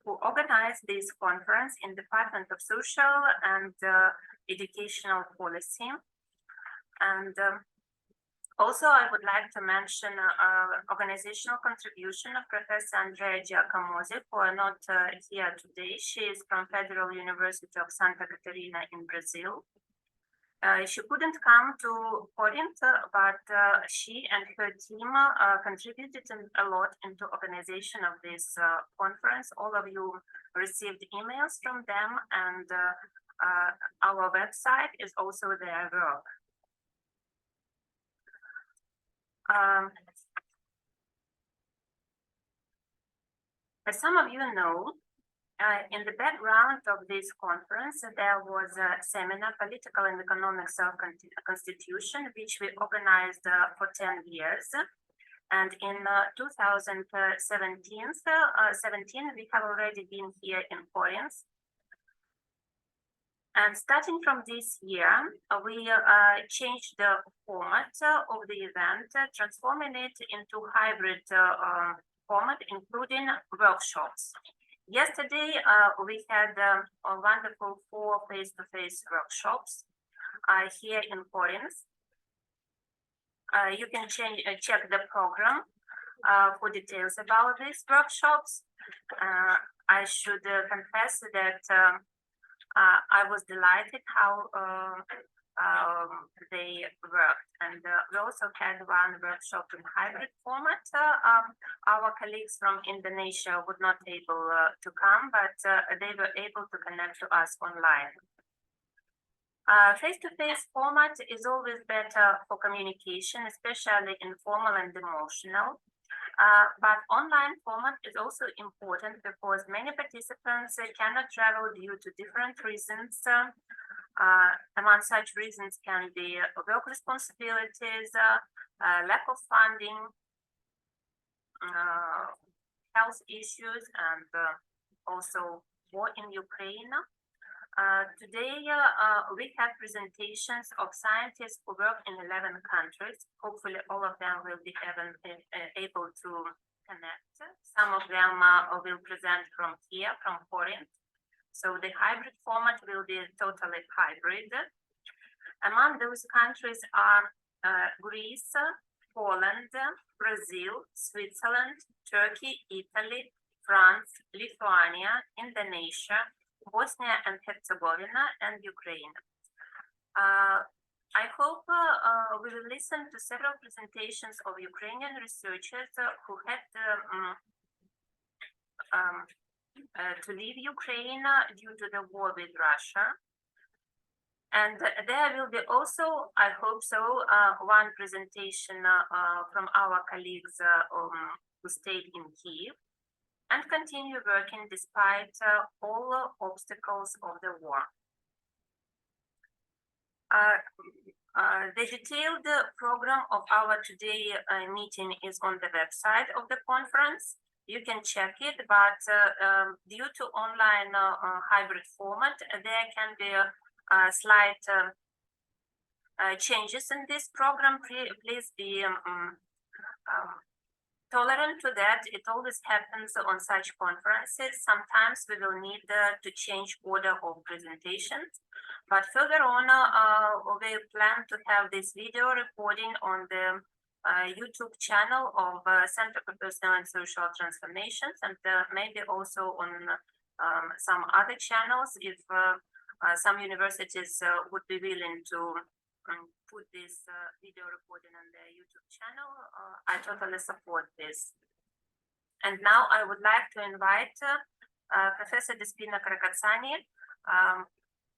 who organized this conference in the Department of Social and Educational Policy. And also, I would like to mention organizational contribution of Professor Andrea Gkotsis, who are not here today. She is from Federal University of Santa Catarina in Brazil. She couldn't come to Corinth, but she and her team contributed a lot into organization of this conference. All of you received emails from them, and our website is also their work. As some of you know, in the background of this conference, there was a seminar, Political and Economic Self-Constitution, which we organized for 10 years. And in 2017, we have already been here in Corinth. And starting from this year, we changed the format of the event, transforming it into hybrid format, including workshops. Yesterday, we had a wonderful 4 face-to-face workshops here in Corinth. You can check the program for details about these workshops. I should confess that I was delighted how they worked. And we also had one workshop in hybrid format. Our colleagues from Indonesia were not able to come, but they were able to connect to us online. Face-to-face format is always better for communication, especially informal and emotional. But online format is also important because many participants cannot travel due to different reasons. Among such reasons can be work responsibilities, lack of funding, health issues, and also war in Ukraine. Today, we have presentations of scientists who work in 11 countries. Hopefully, all of them will be able to connect. Some of them will present from here, from Corinth. So the hybrid format will be totally hybrid. Among those countries are Greece, Poland, Brazil, Switzerland, Turkey, Italy, France, Lithuania, Indonesia, Bosnia and Herzegovina, and Ukraine. I hope we will listen to several presentations of Ukrainian researchers who had to leave Ukraine due to the war with Russia. And there will be also, I hope so, one presentation from our colleagues who stayed in Kyiv and continue working despite all obstacles of the war. The detailed program of our today meeting is on the website of the conference. You can check it, but due to online hybrid format, there can be slight changes in this program. Please be tolerant to that. It always happens on such conferences. Sometimes we will need to change order of presentations. But further on, we plan to have this video recording on the YouTube channel of Center for Personal and Social Transformations, and maybe also on some other channels if some universities would be willing to put this video recording on their YouTube channel. I totally support this. And now I would like to invite Professor Despina Karakatsani,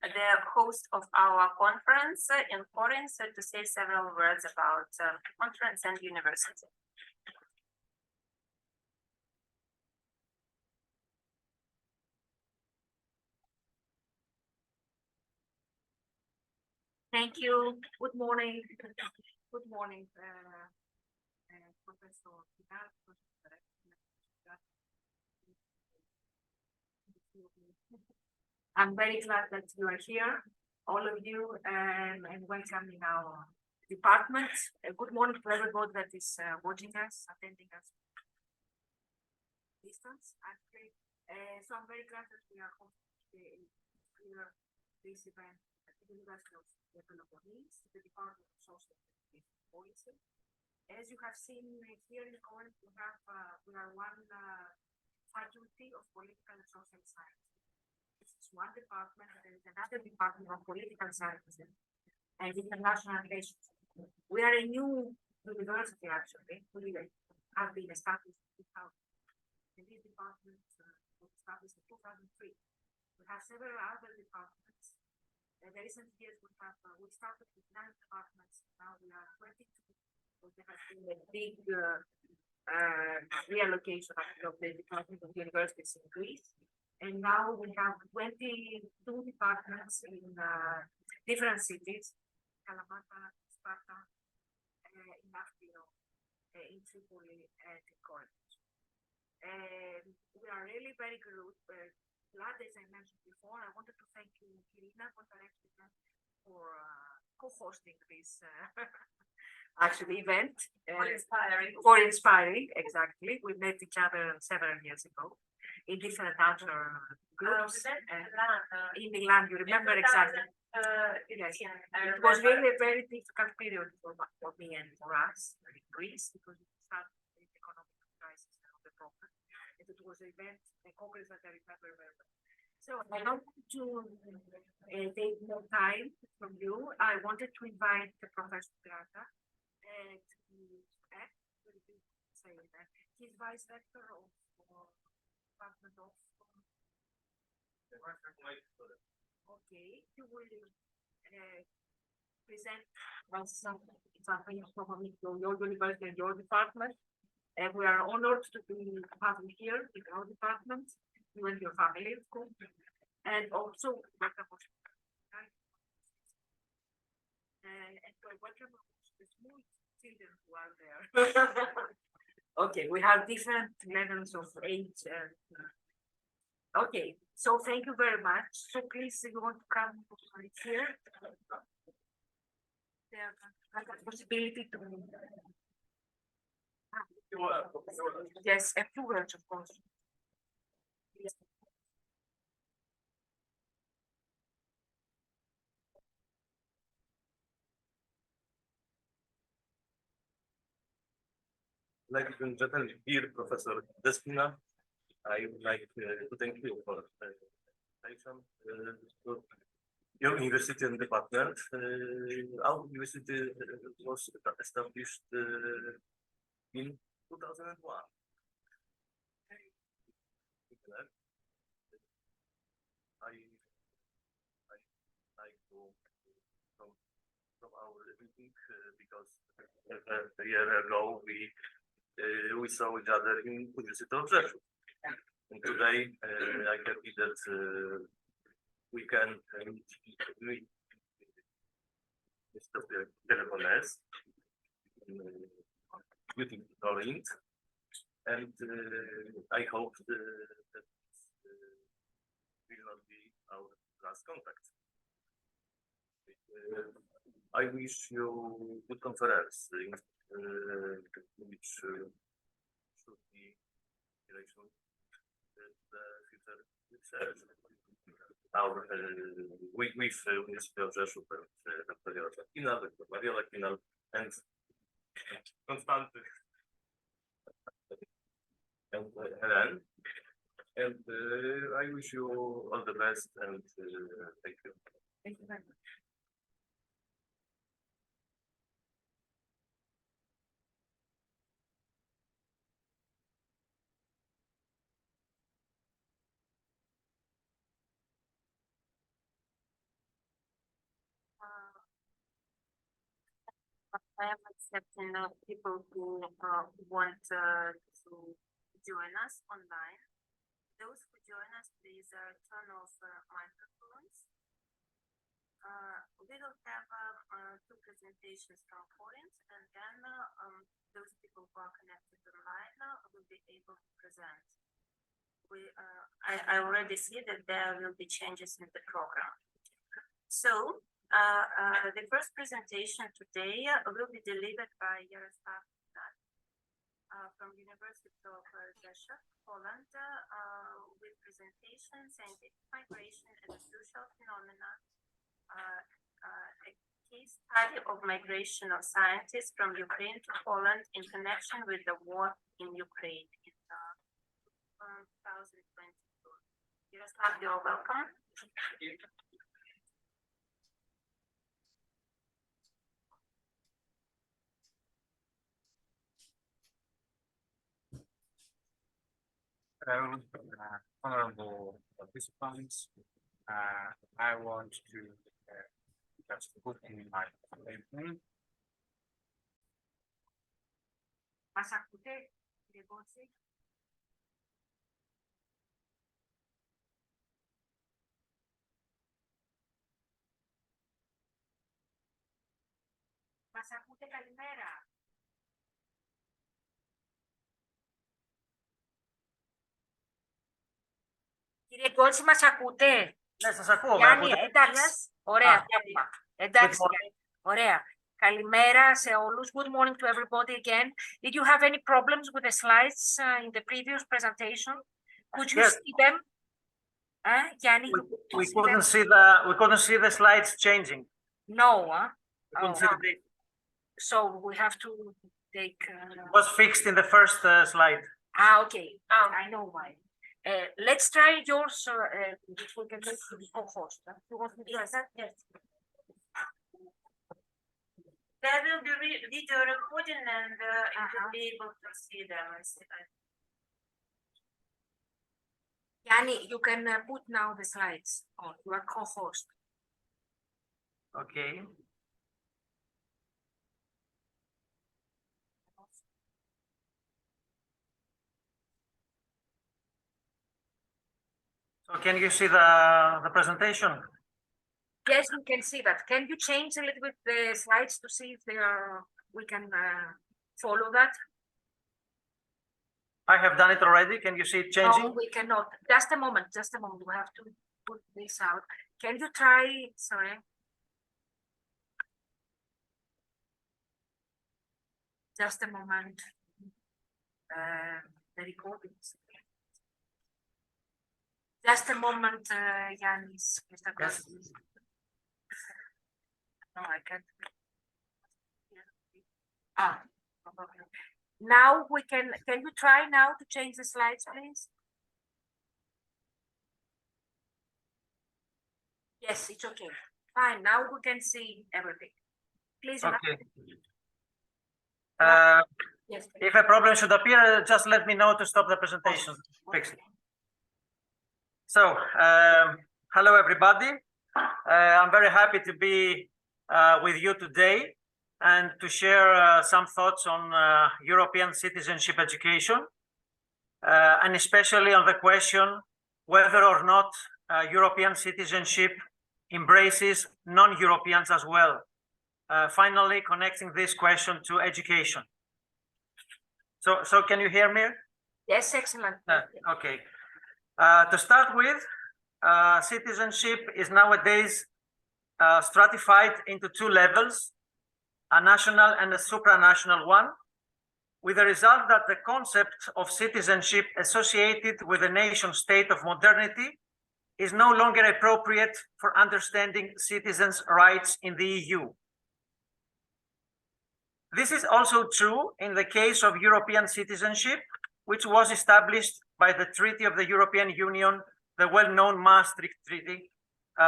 the host of our conference in Corinth, to say several words about conference and university. Thank you. Good morning. Good morning, Professor. I'm very glad that you are here, all of you, and welcome in our department. Good morning to everybody that is watching us, attending us. distance, actually. So I'm very glad that we are hosting this event at the University of the Peloponnese, the Department of Social Policy. As you have seen here in Corinth, we are one faculty of political and social sciences. This is one department, and there is another department of political sciences and international relations. We are a new university, actually. We have been established in 2000. And this department was established in 2003. We have several other departments. In the recent years, we started with 9 departments. Now we are 22. So there has been a big reallocation of the Department of Universities in Greece. And now we have 22 departments in different cities, Kalamata, Sparta, in Nafplio, in Tripoli, and in Corinth. And we are really very glad, as I mentioned before. I wanted to thank you, Irina, for co-hosting this actually event. For inspiring, exactly. We met each other several years ago in different outer groups. In Milan, you remember exactly. Yes. It was really a very difficult period for me and for us in Greece, because we started the economic crisis of the problem. And it was an event, a congress that I remember very well. So I don't want to take more time from you. I wanted to invite the Professor Frounta and he's vice rector of Department of. Okay, he will present something from your university and your department. And we are honored to have you here in our department, you and your family, of course. And also welcome and welcome the small children who are there. Okay, we have different levels of age. Okay, so thank you very much. So please, if you want to come here, there is a possibility to. Yes, a few words, of course. Yes. Ladies and gentlemen, dear Professor Despina, I would like to thank you for the invitation to your university and department. Our university was established in 2001. I like to from our meeting because a year ago we saw each other in University of Rzeszów. And today I can see that we can meet Mr. Ioannis, beautiful Corinth, and I hope that will not be our last contact. I wish you good conference which should be in relation with the future research. Our with University of Rzeszów and Mariola Kinal and Konstanty and Helen. And I wish you all the best and thank you. Thank you very much. I am accepting people who want to join us online. Those who join us, please turn off microphones. We will have 2 presentations from Corinth, and then those people who are connected online will be able to present. I already see that there will be changes in the program. So the first presentation today will be delivered by Yaroslav from University of Rzeszów, Poland, presentation, scientific migration as a social phenomenon, a case study of migration of scientists from Ukraine to Poland in connection with the war in Ukraine in 2022. Yaroslav, you're welcome. Hello, honorable participants. I want to just put in my statement. Μας ακούτε, κύριε Γκότση? Μας ακούτε, καλημέρα. Κύριε Γκότση, μας ακούτε? Ναι, σας ακούω. Γιάννη, εντάξει. Ωραία, Α. διάβημα. Εντάξει, Good morning. Γιάννη. Ωραία. Καλημέρα σε όλους. Good morning to everybody again. Did you have any problems with the slides in the previous presentation? Could you Yes. see them? Gianni, We couldn't see the slides changing. No, We couldn't see the date. so we have to take. It was fixed in the first slide. Okay. I know why. Let's try yours. If we can make the co-host. You want to do that? Yes. There will be video recording and you will be able to see them. Gianni, you can put now the slides on. You are co-host. Okay. So can you see the presentation? Yes, we can see that. Can you change a little bit the slides to see if they are, we can follow that? I have done it already. Can you see it changing? No, we cannot. Just a moment, just a moment. We have to put this out. Can you try, sorry? Just a moment. The recording. Just a moment, Yannis, Mr. Yes. Gkotsis. No, I can't. Okay. Now we can you try now to change the slides, please? Yes, it's okay. Fine, now we can see everything. Please. Okay. Yes. If a problem should appear, just let me know to stop the presentation. Fix it. So, hello everybody. I'm very happy to be with you today and to share some thoughts on European citizenship education, and especially on the question whether or not European citizenship embraces non-Europeans as well. Finally, connecting this question to education. So can you hear me? Yes, excellent. Okay. To start with, citizenship is nowadays stratified into two levels, a national and a supranational one, with the result that the concept of citizenship associated with the nation state of modernity is no longer appropriate for understanding citizens' rights in the EU. This is also true in the case of European citizenship, which was established by the Treaty of the European Union, the well-known Maastricht Treaty,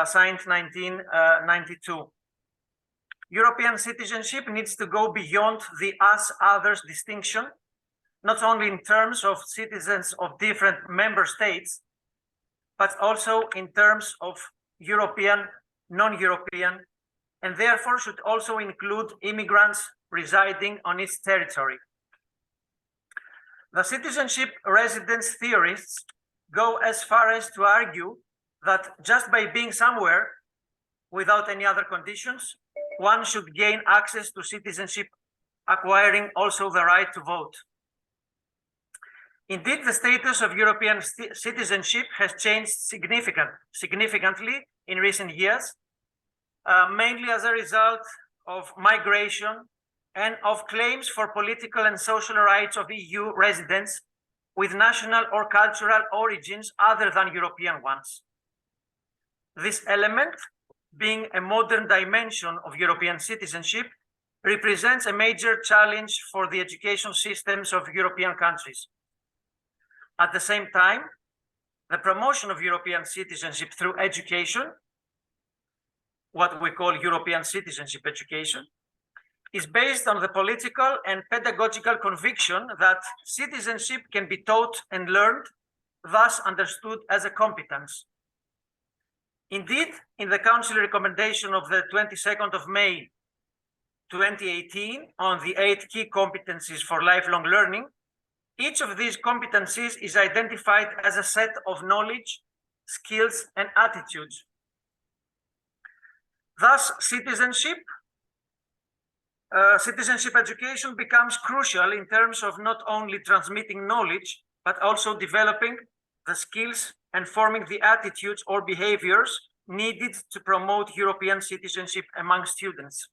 signed 1992. European citizenship needs to go beyond the us-others distinction, not only in terms of citizens of different member states, but also in terms of European, non-European, and therefore should also include immigrants residing on its territory. The citizenship residence theorists go as far as to argue that just by being somewhere, without any other conditions, one should gain access to citizenship, acquiring also the right to vote. Indeed, the status of European citizenship has changed significantly in recent years, mainly as a result of migration and of claims for political and social rights of EU residents with national or cultural origins other than European ones. This element, being a modern dimension of European citizenship, represents a major challenge for the education systems of European countries. At the same time, the promotion of European citizenship through education, what we call European Citizenship Education, is based on the political and pedagogical conviction that citizenship can be taught and learned, thus understood as a competence. Indeed, in the Council recommendation of the 22nd of May 2018 on the 8 key competencies for lifelong learning, each of these competencies is identified as a set of knowledge, skills, and attitudes. Thus, citizenship education becomes crucial in terms of not only transmitting knowledge, but also developing the skills and forming the attitudes or behaviors needed to promote European citizenship among students.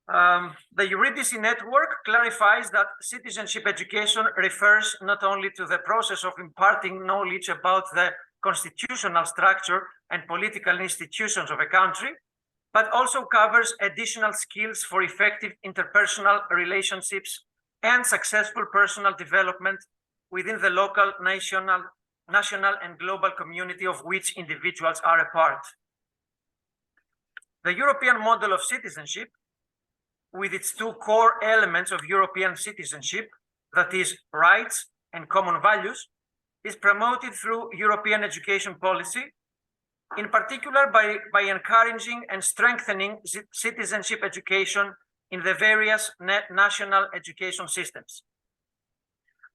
The Eurydice network clarifies that citizenship education refers not only to the process of imparting knowledge about the constitutional structure and political institutions of a country, but also covers additional skills for effective interpersonal relationships and successful personal development within the local, national, and global community of which individuals are a part. The European model of citizenship, with its two core elements of European citizenship, that is, rights and common values, is promoted through European education policy, in particular by encouraging and strengthening citizenship education in the various national education systems.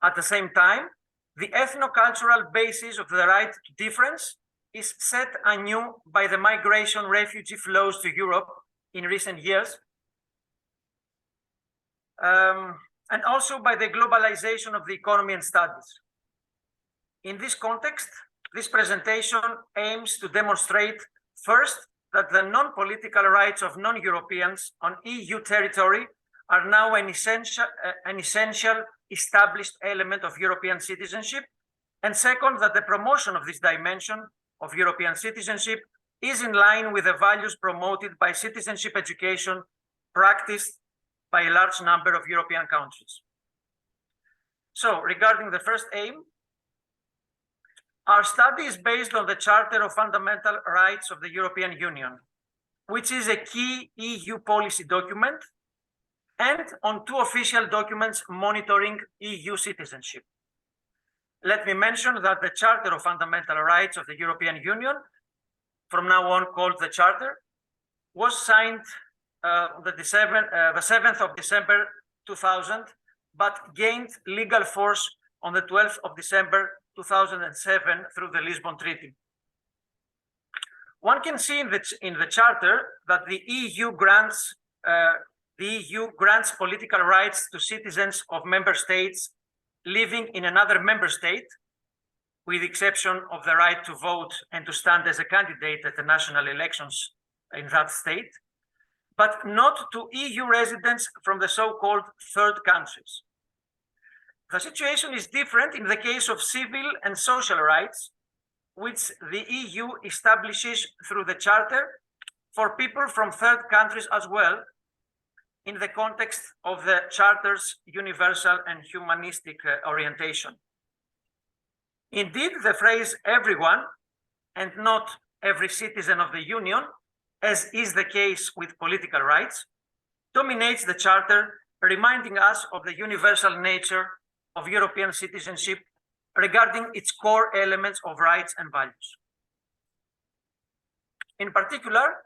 At the same time, the ethno-cultural basis of the right to difference is set anew by the migration refugee flows to Europe in recent years, and also by the globalization of the economy and studies. In this context, this presentation aims to demonstrate, first, that the non-political rights of non-Europeans on EU territory are now an essential established element of European citizenship, and second, that the promotion of this dimension of European citizenship is in line with the values promoted by citizenship education practiced by a large number of European countries. So, regarding the first aim, our study is based on the Charter of Fundamental Rights of the European Union, which is a key EU policy document, and on two official documents monitoring EU citizenship. Let me mention that the Charter of Fundamental Rights of the European Union, from now on called the Charter, was signed the 7th of December 2000, but gained legal force on the 12th of December 2007 through the Lisbon Treaty. One can see in the Charter that the EU grants political rights to citizens of member states living in another member state, with the exception of the right to vote and to stand as a candidate at the national elections in that state, but not to EU residents from the so-called third countries. The situation is different in the case of civil and social rights, which the EU establishes through the Charter for people from third countries as well, in the context of the Charter's universal and humanistic orientation. Indeed, the phrase everyone, and not every citizen of the Union, as is the case with political rights, dominates the Charter, reminding us of the universal nature of European citizenship regarding its core elements of rights and values. In particular,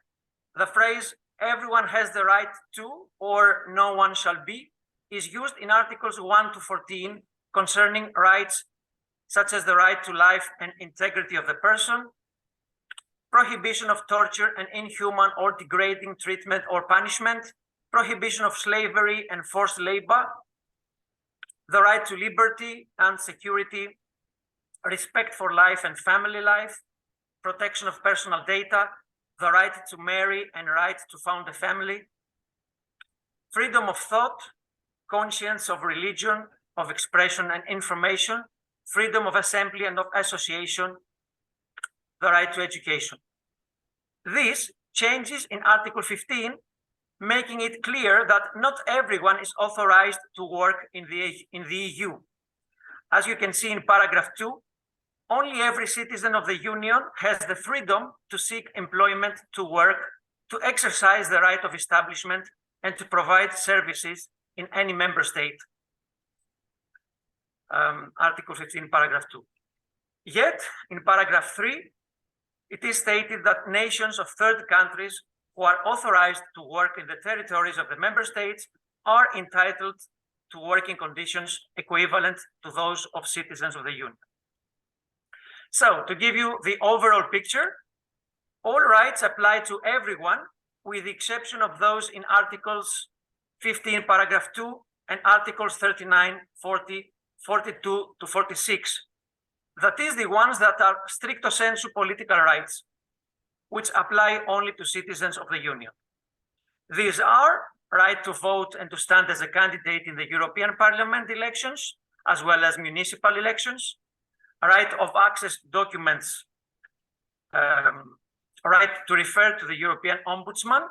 the phrase everyone has the right to, or no one shall be, is used in Articles 1 to 14 concerning rights such as the right to life and integrity of the person, prohibition of torture and inhuman or degrading treatment or punishment, prohibition of slavery and forced labor, the right to liberty and security, respect for life and family life, protection of personal data, the right to marry and right to found a family, freedom of thought, conscience of religion, of expression and information, freedom of assembly and of association, the right to education. This changes in Article 15, making it clear that not everyone is authorized to work in the EU. As you can see in paragraph 2, only every citizen of the Union has the freedom to seek employment, to work, to exercise the right of establishment, and to provide services in any member state. Article 15, paragraph 2. Yet, in paragraph 3, it is stated that nations of third countries who are authorized to work in the territories of the member states are entitled to working conditions equivalent to those of citizens of the Union. So, to give you the overall picture, all rights apply to everyone, with the exception of those in Articles 15, paragraph 2, and Articles 39, 40, 42 to 46. That is, the ones that are stricto sensu political rights, which apply only to citizens of the Union. These are right to vote and to stand as a candidate in the European Parliament elections, as well as municipal elections, right of access to documents, right to refer to the European Ombudsman,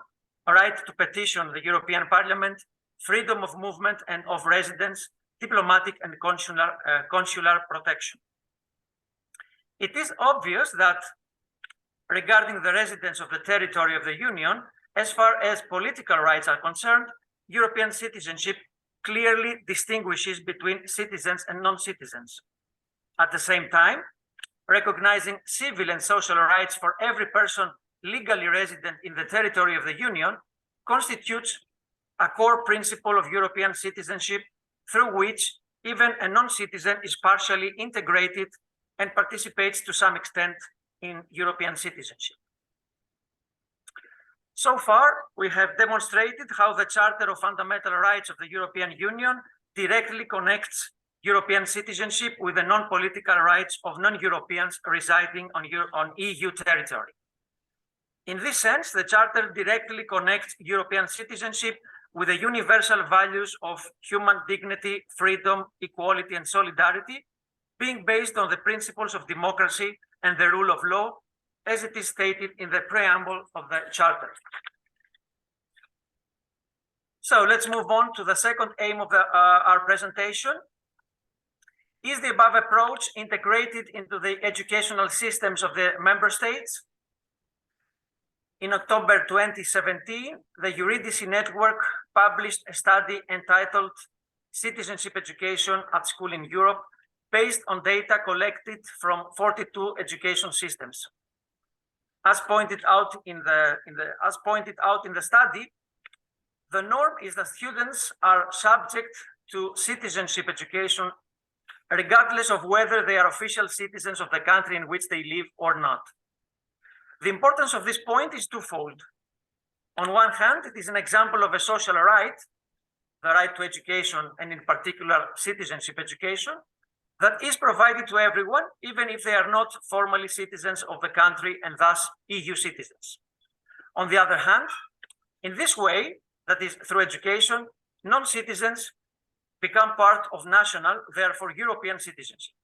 right to petition the European Parliament, freedom of movement and of residence, diplomatic and consular protection. It is obvious that regarding the residents of the territory of the Union, as far as political rights are concerned, European citizenship clearly distinguishes between citizens and non-citizens. At the same time, recognizing civil and social rights for every person legally resident in the territory of the Union constitutes a core principle of European citizenship, through which even a non-citizen is partially integrated and participates to some extent in European citizenship. So far, we have demonstrated how the Charter of Fundamental Rights of the European Union directly connects European citizenship with the non-political rights of non-Europeans residing on EU territory. In this sense, the Charter directly connects European citizenship with the universal values of human dignity, freedom, equality, and solidarity, being based on the principles of democracy and the rule of law, as it is stated in the preamble of the Charter. So let's move on to the second aim of our presentation. Is the above approach integrated into the educational systems of the member states? In October 2017, the Eurydice Network published a study entitled Citizenship Education at School in Europe, based on data collected from 42 education systems. As pointed out in the study, the norm is that students are subject to citizenship education regardless of whether they are official citizens of the country in which they live or not. The importance of this point is twofold. On one hand, it is an example of a social right, the right to education, and in particular citizenship education, that is provided to everyone, even if they are not formally citizens of the country and thus EU citizens. On the other hand, in this way, that is through education, non-citizens become part of national, therefore European citizenship.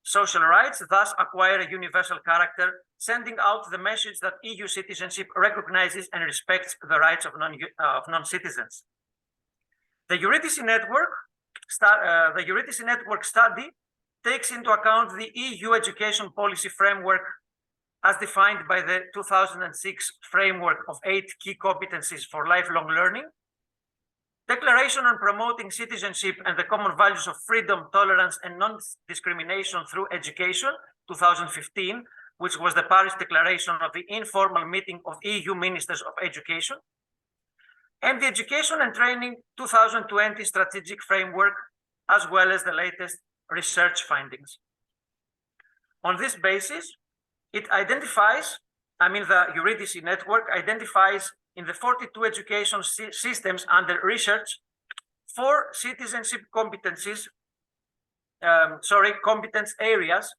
Social rights thus acquire a universal character, sending out the message that EU citizenship recognizes and respects the rights of non-citizens. The Eurydice Network study takes into account the EU education policy framework as defined by the 2006 framework of 8 key competencies for lifelong learning, Declaration on Promoting Citizenship and the Common Values of Freedom, Tolerance, and Non-Discrimination Through Education, 2015, which was the Paris Declaration of the informal meeting of EU Ministers of Education, and the Education and Training 2020 Strategic Framework, as well as the latest research findings. On this basis, it identifies, the Eurydice Network identifies in the 42 education systems under research 4 citizenship competence areas,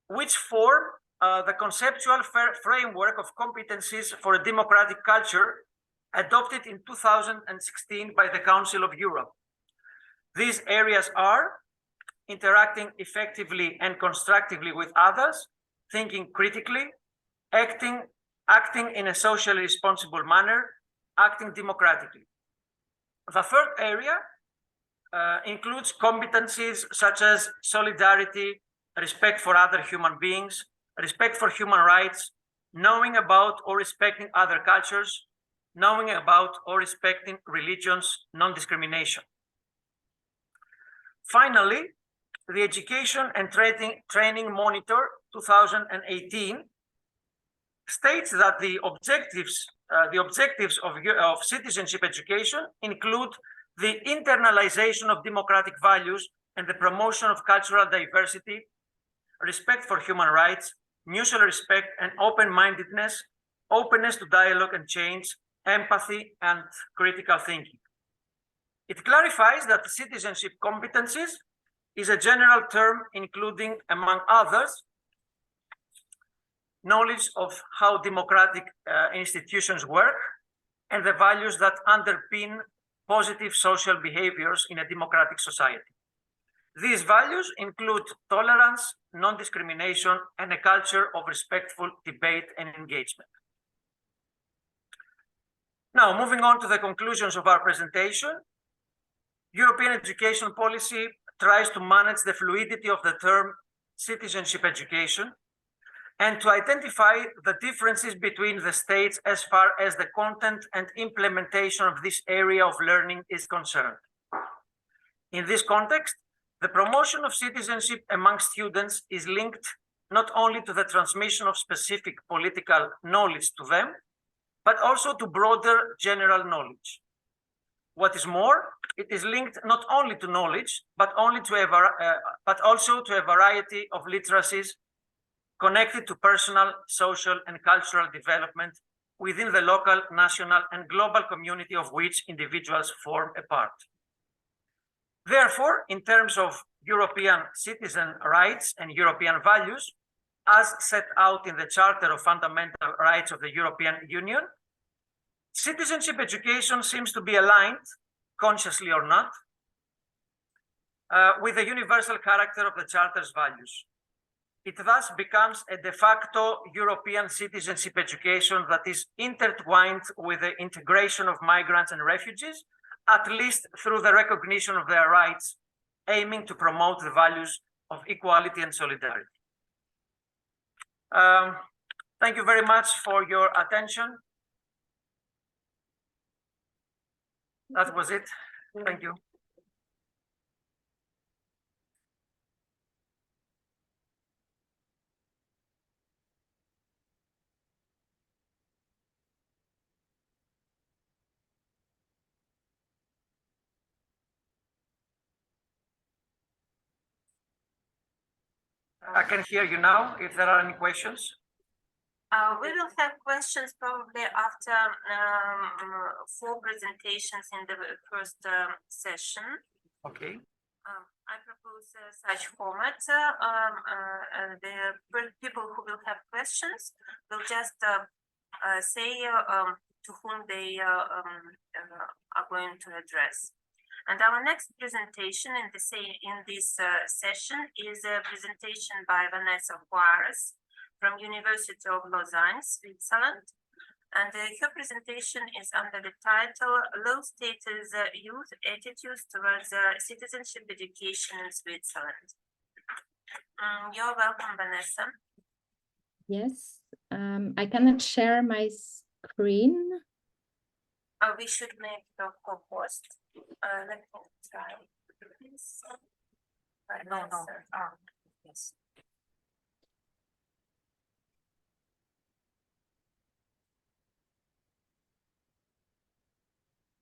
which form the conceptual framework of competencies for a democratic culture adopted in 2016 by the Council of Europe. These areas are interacting effectively and constructively with others, thinking critically, acting in a socially responsible manner, acting democratically. The third area includes competencies such as solidarity, respect for other human beings, respect for human rights, knowing about or respecting other cultures, knowing about or respecting religions, non-discrimination. Finally, the Education and Training Monitor 2018 states that the objectives of citizenship education include the internalization of democratic values and the promotion of cultural diversity, respect for human rights, mutual respect and open-mindedness, openness to dialogue and change, empathy and critical thinking. It clarifies that citizenship competencies is a general term including, among others, knowledge of how democratic institutions work and the values that underpin positive social behaviors in a democratic society. These values include tolerance, non-discrimination, and a culture of respectful debate and engagement. Now, moving on to the conclusions of our presentation, European education policy tries to manage the fluidity of the term citizenship education and to identify the differences between the states as far as the content and implementation of this area of learning is concerned. In this context, the promotion of citizenship among students is linked not only to the transmission of specific political knowledge to them, but also to broader general knowledge. What is more, it is linked not only to knowledge, but also to a variety of literacies connected to personal, social, and cultural development within the local, national, and global community of which individuals form a part. Therefore, in terms of European citizen rights and European values, as set out in the Charter of Fundamental Rights of the European Union, citizenship education seems to be aligned, consciously or not, with the universal character of the Charter's values. It thus becomes a de facto European citizenship education that is intertwined with the integration of migrants and refugees, at least through the recognition of their rights, aiming to promote the values of equality and solidarity. Thank you very much for your attention. That was it. Thank you. I can hear you now, if there are any questions. We will have questions probably after 4 presentations in the first session. Okay. I propose such format. The people who will have questions will just say to whom they are going to address. And our next presentation in this session is a presentation by Vanessa Juarez from University of Lausanne, Switzerland. And her presentation is under the title Low Status Youth Attitudes Towards Citizenship Education in Switzerland. You're welcome, Vanessa. Yes, I cannot share my screen. We should make the co-host. Let me try this. No. Yes.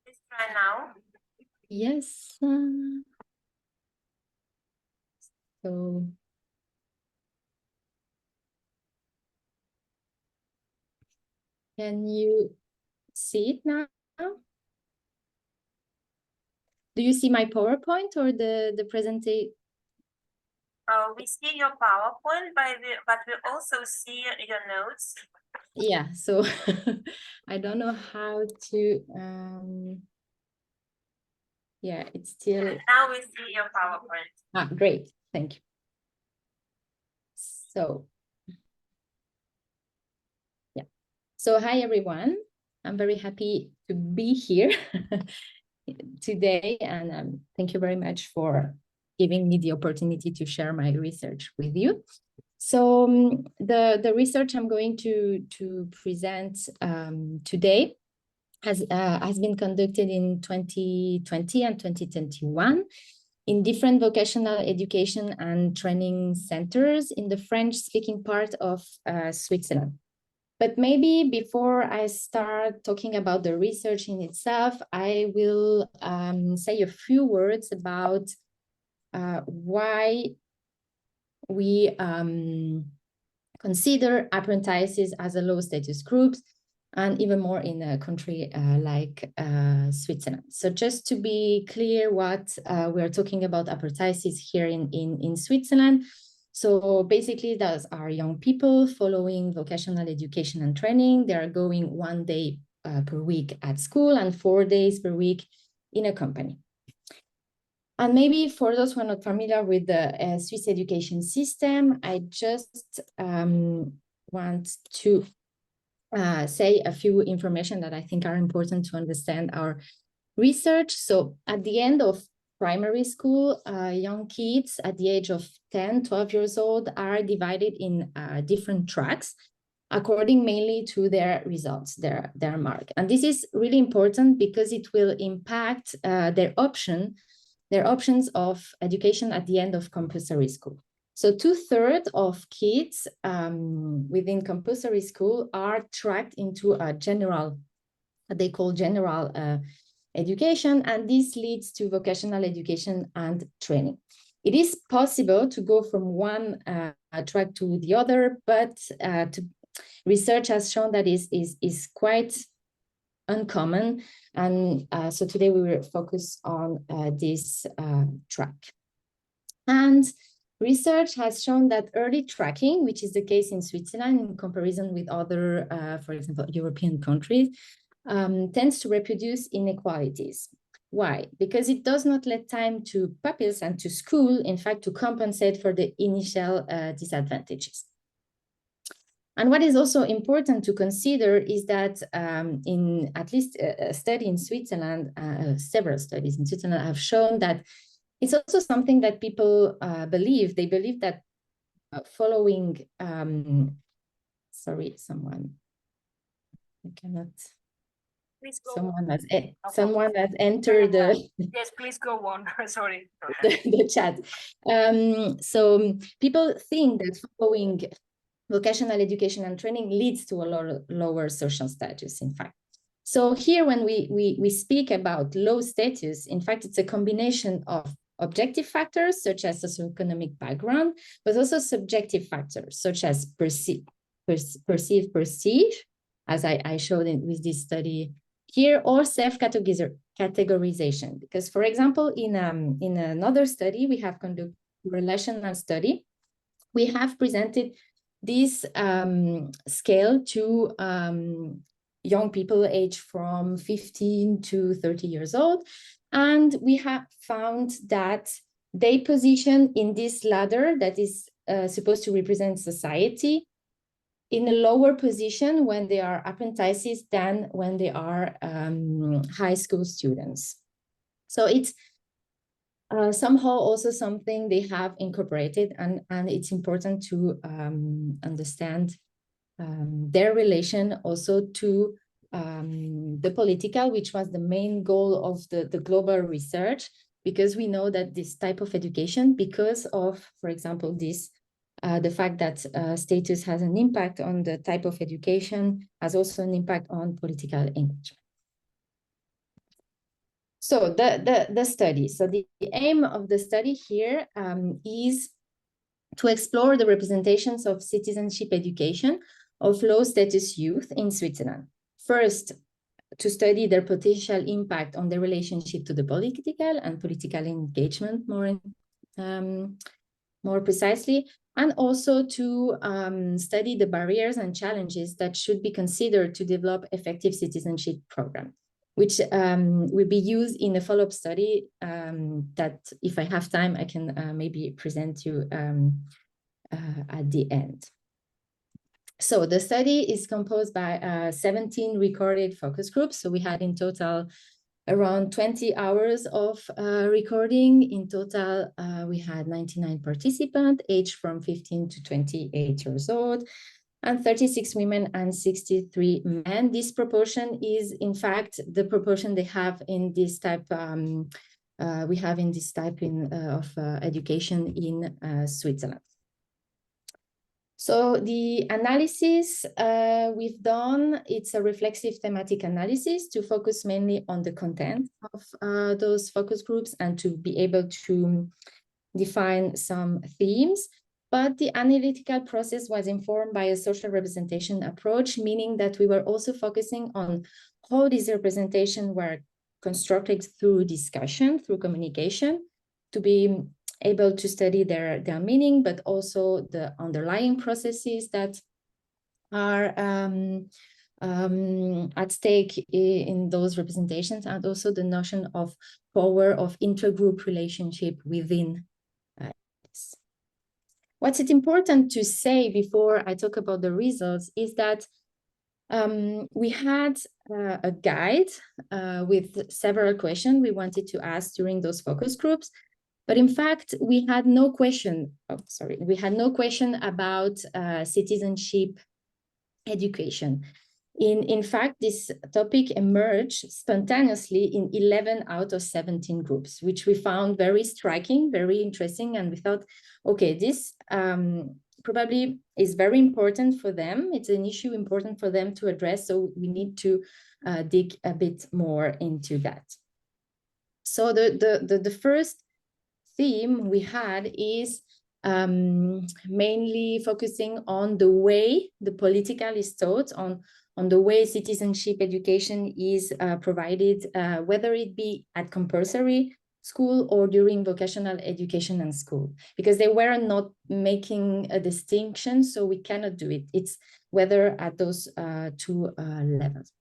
Please try now. Yes. So can you see it now? Do you see my PowerPoint or the presentation? We see your PowerPoint, but we also see your notes. Yeah, so I don't know how to Yeah, it's still. Now we see your PowerPoint. Ah, great. Thank you. So, yeah. So, hi, everyone. I'm very happy to be here today. And thank you very much for giving me the opportunity to share my research with you. So the research I'm going to present today has been conducted in 2020 and 2021 in different vocational education and training centers in the French-speaking part of Switzerland. But maybe before I start talking about the research in itself, I will say a few words about why we consider apprentices as a low status group, and even more in a country like Switzerland. So just to be clear what we are talking about apprentices here in Switzerland. So basically those are young people following vocational education and training. They are going 1 day per week at school and 4 days per week in a company. And maybe for those who are not familiar with the Swiss education system, I just want to say a few information that I think are important to understand our research. So at the end of primary school, young kids at the age of 10, 12 years old are divided in different tracks according mainly to their results, their mark. And this is really important because it will impact their options of education at the end of compulsory school. So 2/3 of kids within compulsory school are tracked into a general, what they call general education, and this leads to vocational education and training. It is possible to go from one track to the other, but research has shown that is quite uncommon. And so today we will focus on this track. And research has shown that early tracking, which is the case in Switzerland in comparison with other, for example, European countries, tends to reproduce inequalities. Why? Because it does not let time to pupils and to school, in fact, to compensate for the initial disadvantages. And what is also important to consider is that in at least a study in Switzerland, several studies in Switzerland have shown that it's also something that people believe. They believe that following, sorry, someone, I cannot, someone has entered the... Yes, please go on, sorry. the chat. So people think that following vocational education and training leads to a lower social status, in fact. So here, when we speak about low status, in fact, it's a combination of objective factors, such as socioeconomic background, but also subjective factors, such as perceive, as I showed with this study here, or self-categorization. Because, for example, in another study, we have conducted a relational study. We have presented this scale to young people aged from 15 to 30 years old. And we have found that they position in this ladder that is supposed to represent society in a lower position when they are apprentices than when they are high school students. So it's somehow also something they have incorporated, and it's important to understand their relation also to the political, which was the main goal of the global research, because we know that this type of education, because of, for example, this, the fact that status has an impact on the type of education, has also an impact on political engagement. So the study. So the aim of the study here is to explore the representations of citizenship education of low status youth in Switzerland. First, to study their potential impact on their relationship to the political and political engagement more precisely, and also to study the barriers and challenges that should be considered to develop effective citizenship programs. which will be used in a follow-up study that, if I have time, I can maybe present you at the end. So the study is composed by 17 recorded focus groups. So we had in total around 20 hours of recording. In total, we had 99 participants, aged from 15 to 28 years old, and 36 women and 63 men. This proportion is, in fact, the proportion they have in this type, we have in this type of education in Switzerland. So the analysis we've done, it's a reflexive thematic analysis to focus mainly on the content of those focus groups and to be able to define some themes. But the analytical process was informed by a social representation approach, meaning that we were also focusing on how these representations were constructed through discussion, through communication, to be able to study their meaning, but also the underlying processes that are at stake in those representations, and also the notion of power of intergroup relationship within this. What's it important to say before I talk about the results is that we had a guide with several questions we wanted to ask during those focus groups. But in fact, we had no question, we had no question about citizenship education. In fact, this topic emerged spontaneously in 11 out of 17 groups, which we found very striking, very interesting. And we thought, okay, this probably is very important for them. It's an issue important for them to address. So we need to dig a bit more into that. So the first theme we had is mainly focusing on the way the political is taught, on the way citizenship education is provided, whether it be at compulsory school or during vocational education and school, because they were not making a distinction, so we cannot do it. It's whether at those two levels.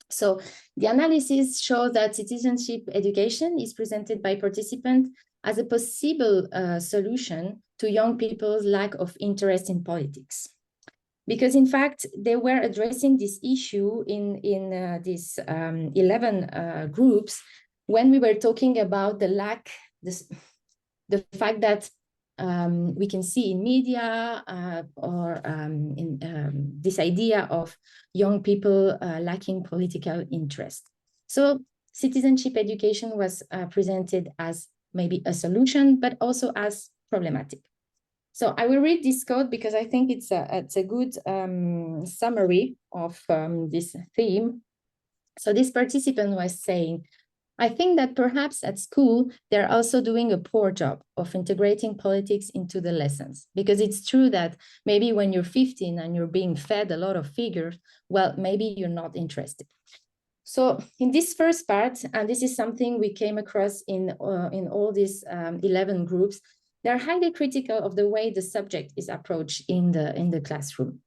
So the analysis shows that citizenship education is presented by participants as a possible solution to young people's lack of interest in politics. Because in fact, they were addressing this issue in these 11 groups when we were talking about the the fact that we can see in media or in this idea of young people lacking political interest. So citizenship education was presented as maybe a solution, but also as problematic. So I will read this code because I think it's a good summary of this theme. So this participant was saying, I think that perhaps at school, they're also doing a poor job of integrating politics into the lessons, because it's true that maybe when you're 15 and you're being fed a lot of figures, well, maybe you're not interested. So in this first part, and this is something we came across in all these 11 groups, they're highly critical of the way the subject is approached in the classroom.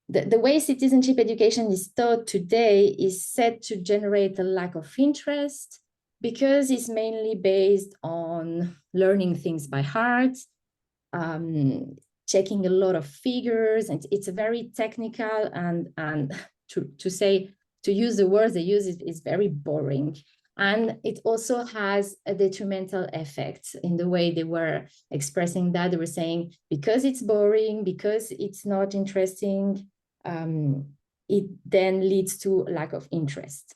The way citizenship education is taught today is said to generate a lack of interest because it's mainly based on learning things by heart, checking a lot of figures, and it's very technical, and to use the words they use is very boring. And it also has a detrimental effect in the way they were expressing that. They were saying, because it's boring, because it's not interesting, it then leads to lack of interest.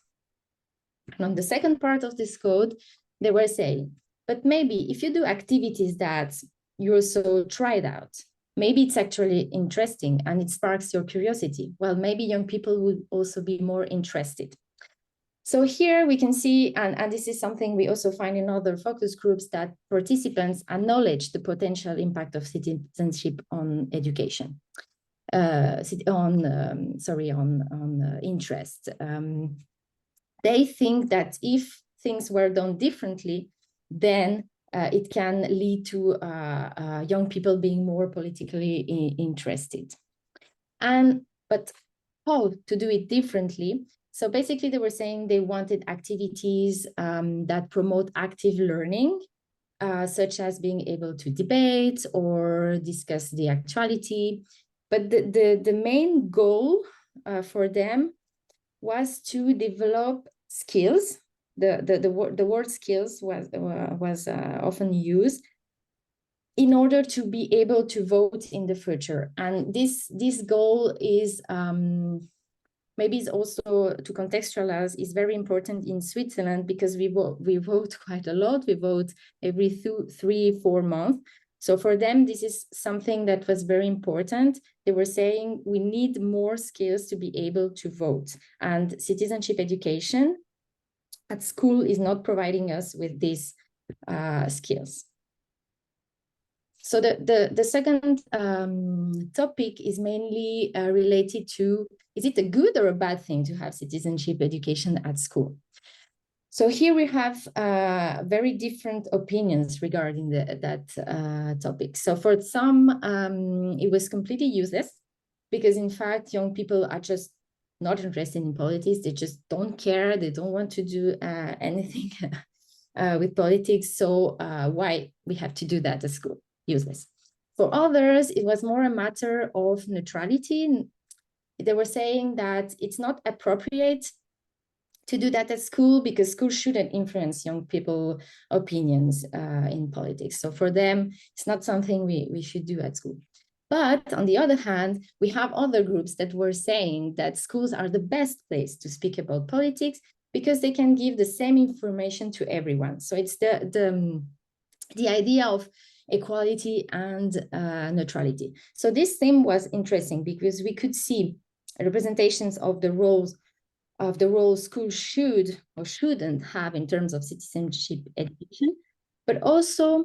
And on the second part of this code, they were saying, but maybe if you do activities that you also tried out, maybe it's actually interesting and it sparks your curiosity. Well, maybe young people would also be more interested. So here we can see, and this is something we also find in other focus groups, that participants acknowledge the potential impact of citizenship on education, on interest. They think that if things were done differently, then it can lead to young people being more politically interested. But how to do it differently? So basically they were saying they wanted activities that promote active learning, such as being able to debate or discuss the actuality. But the main goal for them was to develop skills. The word skills was often used in order to be able to vote in the future. And this goal is maybe it's also, to contextualize, is very important in Switzerland because we vote quite a lot. We vote every 3-4 months. So for them, this is something that was very important. They were saying we need more skills to be able to vote, and citizenship education at school is not providing us with these skills. So the second topic is mainly related to, is it a good or a bad thing to have citizenship education at school? So here we have very different opinions regarding that topic. So for some, it was completely useless because in fact, young people are just not interested in politics. They just don't care. They don't want to do anything with politics. So why we have to do that at school? Useless. For others, it was more a matter of neutrality. They were saying that it's not appropriate to do that at school because school shouldn't influence young people's opinions in politics. So for them, it's not something we should do at school. But on the other hand, we have other groups that were saying that schools are the best place to speak about politics because they can give the same information to everyone. So it's the idea of equality and neutrality. So this theme was interesting because we could see representations of the roles schools should or shouldn't have in terms of citizenship education, but also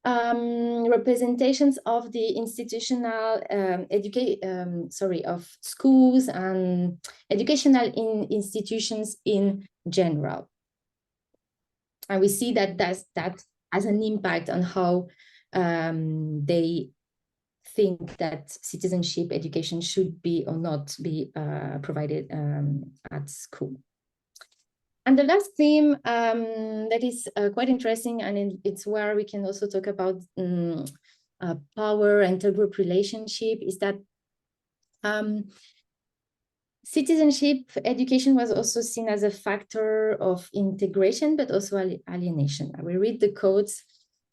representations of the institutional of schools and educational institutions in general. And we see that that has an impact on how they think that citizenship education should be or not be provided at school. And the last theme that is quite interesting, and it's where we can also talk about power and intergroup relationship, is that citizenship education was also seen as a factor of integration, but also alienation. I will read the quotes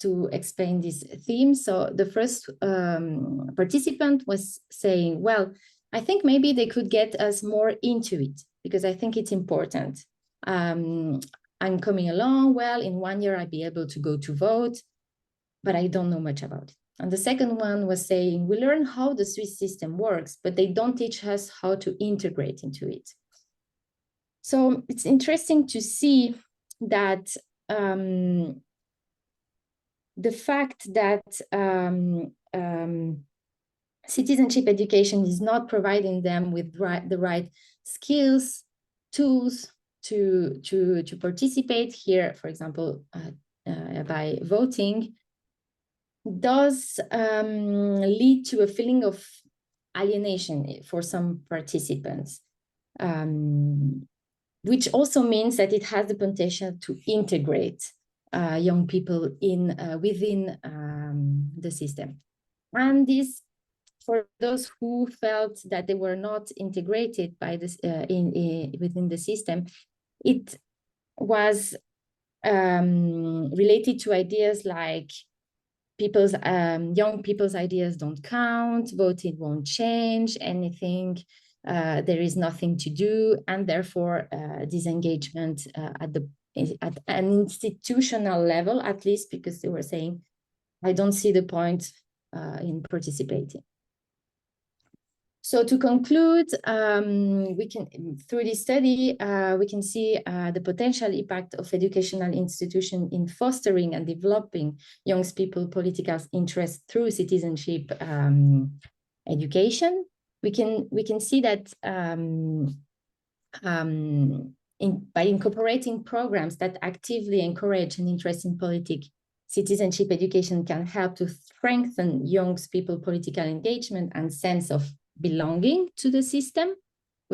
to explain this theme. So the first participant was saying, well, I think maybe they could get us more into it because I think it's important. I'm coming along well. In 1 year, I'd be able to go to vote, but I don't know much about it. And the second one was saying, we learn how the Swiss system works, but they don't teach us how to integrate into it. So it's interesting to see that the fact that citizenship education is not providing them with the right skills, tools to participate here, for example, by voting, does lead to a feeling of alienation for some participants, which also means that it has the potential to integrate young people within the system. And this, for those who felt that they were not integrated by this within the system, it was related to ideas like young people's ideas don't count, voting won't change anything, there is nothing to do, and therefore disengagement at an institutional level, at least, because they were saying, I don't see the point in participating. So to conclude, we can, through this study, we can see the potential impact of educational institutions in fostering and developing young people's political interest through citizenship education. We can see that by incorporating programs that actively encourage an interest in politics, citizenship education can help to strengthen young people's political engagement and sense of belonging to the system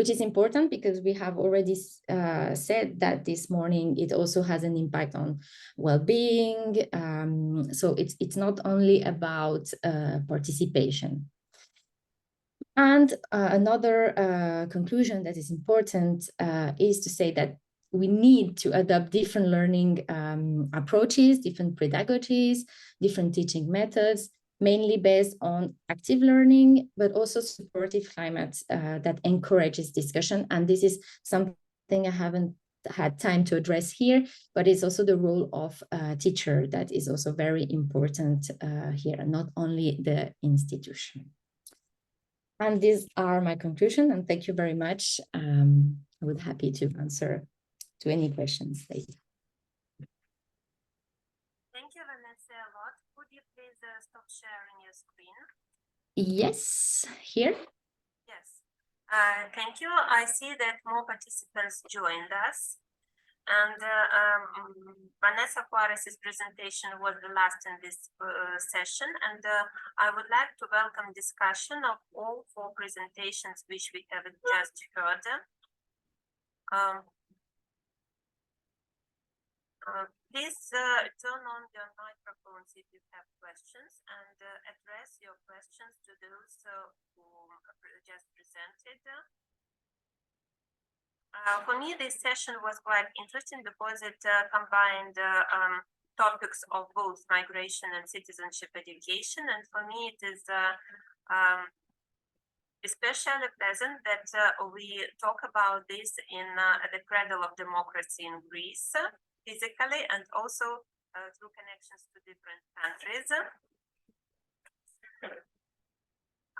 which is important because we have already said that this morning it also has an impact on well-being. So it's not only about participation. And another conclusion that is important is to say that we need to adopt different learning approaches, different pedagogies, different teaching methods, mainly based on active learning, but also supportive climate that encourages discussion. And this is something I haven't had time to address here, but it's also the role of a teacher that is also very important here, not only the institution. And these are my conclusions, and thank you very much. I would be happy to answer to any questions later. Thank you, Vanessa, a lot. Could you please stop sharing your screen? Yes, here. Yes. Thank you. I see that more participants joined us. And Vanessa Juarez's presentation was the last in this session. And I would like to welcome discussion of all 4 presentations which we have just heard. Please turn on your microphones if you have questions and address your questions to those who just presented. For me, this session was quite interesting because it combined topics of both migration and citizenship education. And for me, it is especially pleasant that we talk about this in the cradle of democracy in Greece, physically, and also through connections to different countries.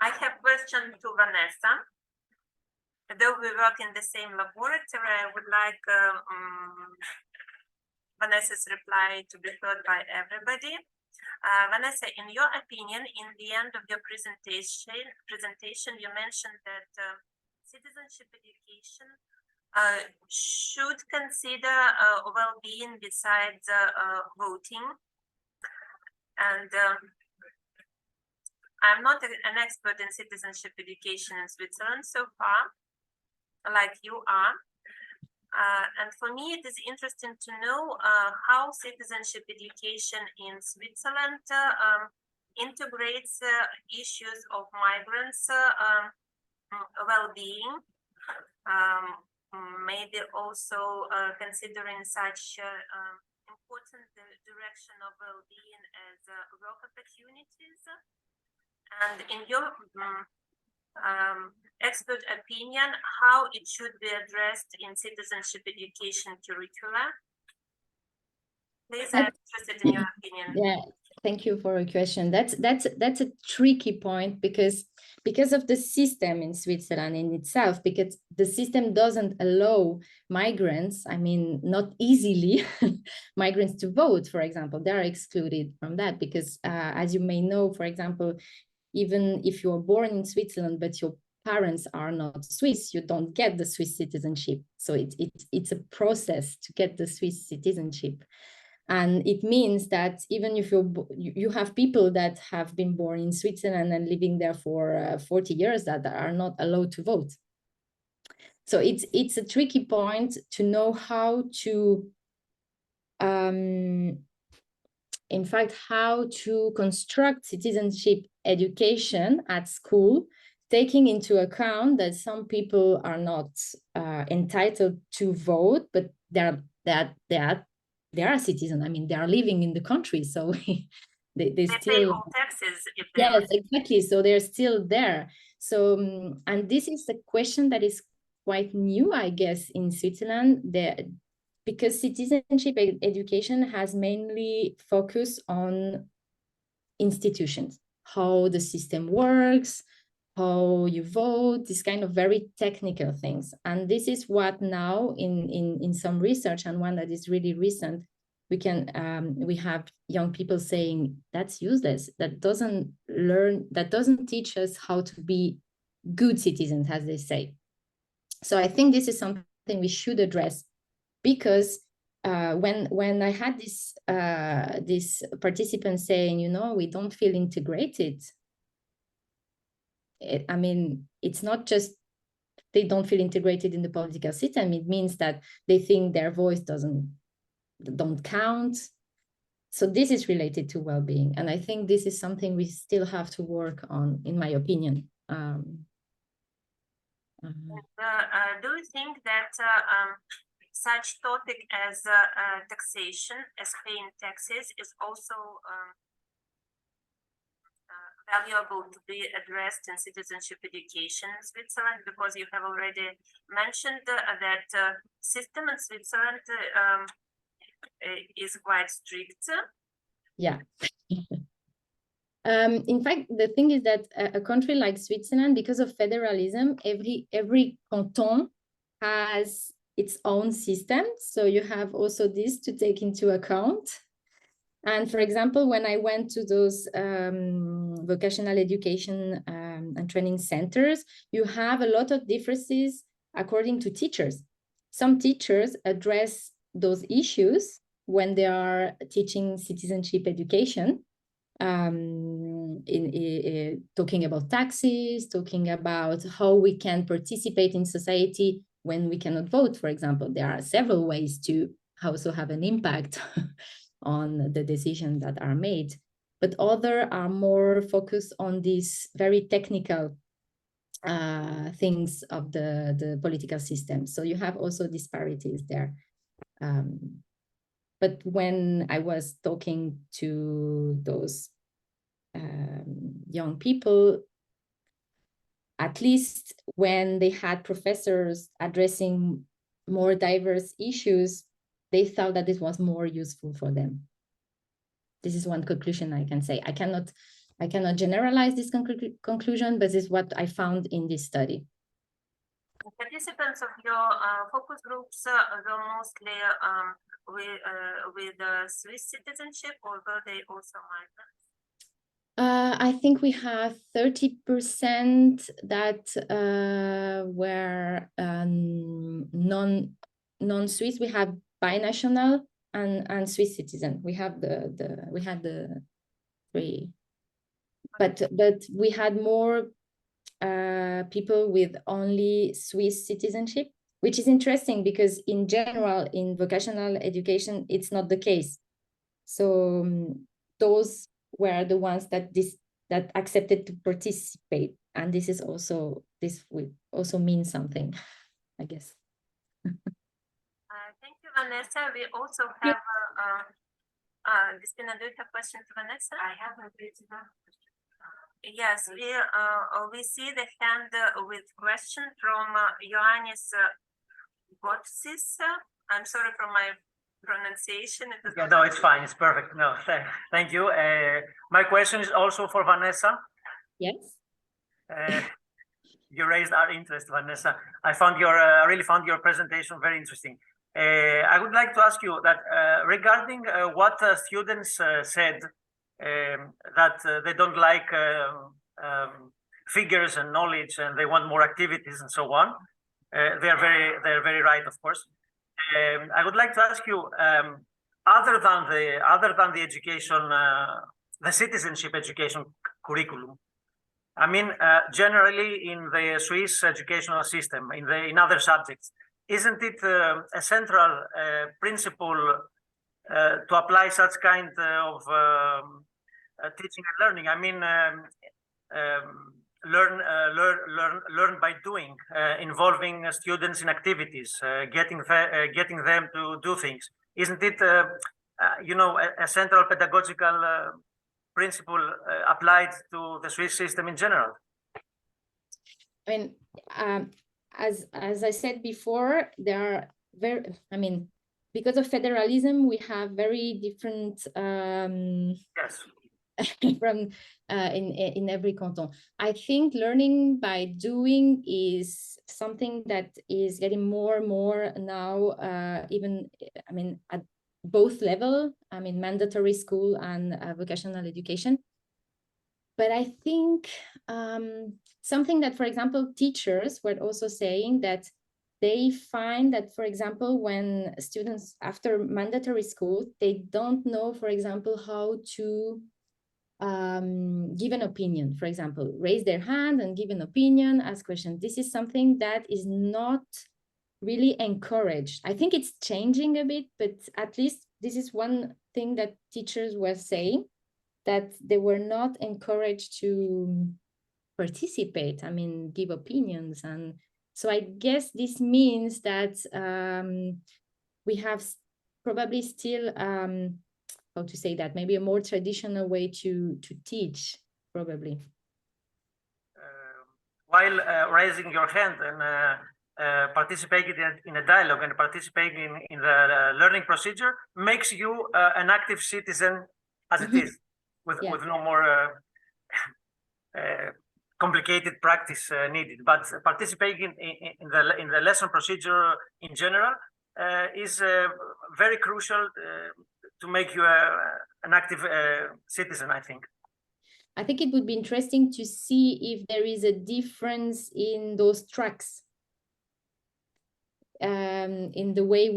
I have a question to Vanessa. Though we work in the same laboratory, I would like Vanessa's reply to be heard by everybody. Vanessa, in your opinion, in the end of your presentation, you mentioned that citizenship education should consider well-being besides voting. And I'm not an expert in citizenship education in Switzerland so far, like you are. And for me, it is interesting to know how citizenship education in Switzerland integrates issues of migrants' well-being, maybe also considering such important direction of well-being as work opportunities. And in your expert opinion, how it should be addressed in citizenship education curricula? Please, I'm interested in your opinion. Yeah, thank you for a question. That's a tricky point because of the system in Switzerland in itself, because the system doesn't allow migrants, I mean, not easily, migrants to vote, for example. They're excluded from that because, as you may know, for example, even if you're born in Switzerland, but your parents are not Swiss, you don't get the Swiss citizenship. So it's a process to get the Swiss citizenship. And it means that even if you have people that have been born in Switzerland and living there for 40 years that are not allowed to vote. So it's a tricky point to know how to, in fact, how to construct citizenship education at school, taking into account that some people are not entitled to vote, but they are citizens. I mean, they are living in the country, so they still pay all taxes. If they yes, exactly. So they're still there. So and this is a question that is quite new, I guess, in Switzerland. Because citizenship education has mainly focused on institutions, how the system works, how you vote, this kind of very technical things. And this is what now in some research, and one that is really recent, we have young people saying that's useless, that doesn't teach us how to be good citizens, as they say. So I think this is something we should address, because when I had this participant saying, we don't feel integrated, I mean, it's not just they don't feel integrated in the political system. It means that they think their voice don't count. So this is related to well-being. And I think this is something we still have to work on, in my opinion. Do you think that such topic as taxation, as paying taxes, is also valuable to be addressed in citizenship education in Switzerland? Because you have already mentioned that system in Switzerland is quite strict. Yeah. In fact, the thing is that a country like Switzerland, because of federalism, every canton has its own system. So you have also this to take into account. And for example, when I went to those vocational education and training centers, you have a lot of differences according to teachers. Some teachers address those issues when they are teaching citizenship education, talking about taxes, talking about how we can participate in society when we cannot vote, for example. There are several ways to also have an impact on the decisions that are made, but others are more focused on these very technical things of the political system. So you have also disparities there. But when I was talking to those young people, at least when they had professors addressing more diverse issues, they thought that it was more useful for them. This is one conclusion I can say. I cannot generalize this conclusion, but this is what I found in this study. The participants of your focus groups were mostly with Swiss citizenship, or were they also migrants? I think we have 30% that were non-Swiss. We have binational and Swiss citizen. We had the three, but we had more people with only Swiss citizenship, which is interesting because in general in vocational education it's not the case. So those were the ones that accepted to participate, and this would also mean something, I guess. Thank you, Vanessa. We also have Despina, do you have questions to Vanessa? I have a bit. Yes, we see the hand with question from Ioannis Gkotsis. I'm sorry for my pronunciation. Yeah, no, it's fine. It's perfect. No, thank you. My question is also for Vanessa. Yes. You raised our interest, Vanessa. I really found your presentation very interesting. I would like to ask you that regarding what students said, that they don't like figures and knowledge, and they want more activities and so on. They're very right, of course. I would like to ask you, other than the education, the citizenship education curriculum, I mean, generally in the Swiss educational system, in other subjects, isn't it a central principle to apply such kind of teaching and learning? I mean, learn by doing, involving students in activities, getting them to do things. Isn't it, a central pedagogical principle applied to the Swiss system in general? I mean, as I said before, there are because of federalism, we have very different yes. from in every canton. I think learning by doing is something that is getting more and more now, even at both level, mandatory school and vocational education. But I think something that, for example, teachers were also saying that they find that, for example, when students after mandatory school, they don't know, for example, how to give an opinion, for example, raise their hand and give an opinion, ask questions. This is something that is not really encouraged. I think it's changing a bit, but at least this is one thing that teachers were saying, that they were not encouraged to participate, I mean, give opinions. And so I guess this means that we have probably still, how to say that, maybe a more traditional way to teach, probably. While raising your hand and participating in a dialogue and participating in the learning procedure makes you an active citizen as it is, with no more complicated practice needed. But participating in the lesson procedure in general is very crucial to make you an active citizen, I think. I think it would be interesting to see if there is a difference in those tracks, in the way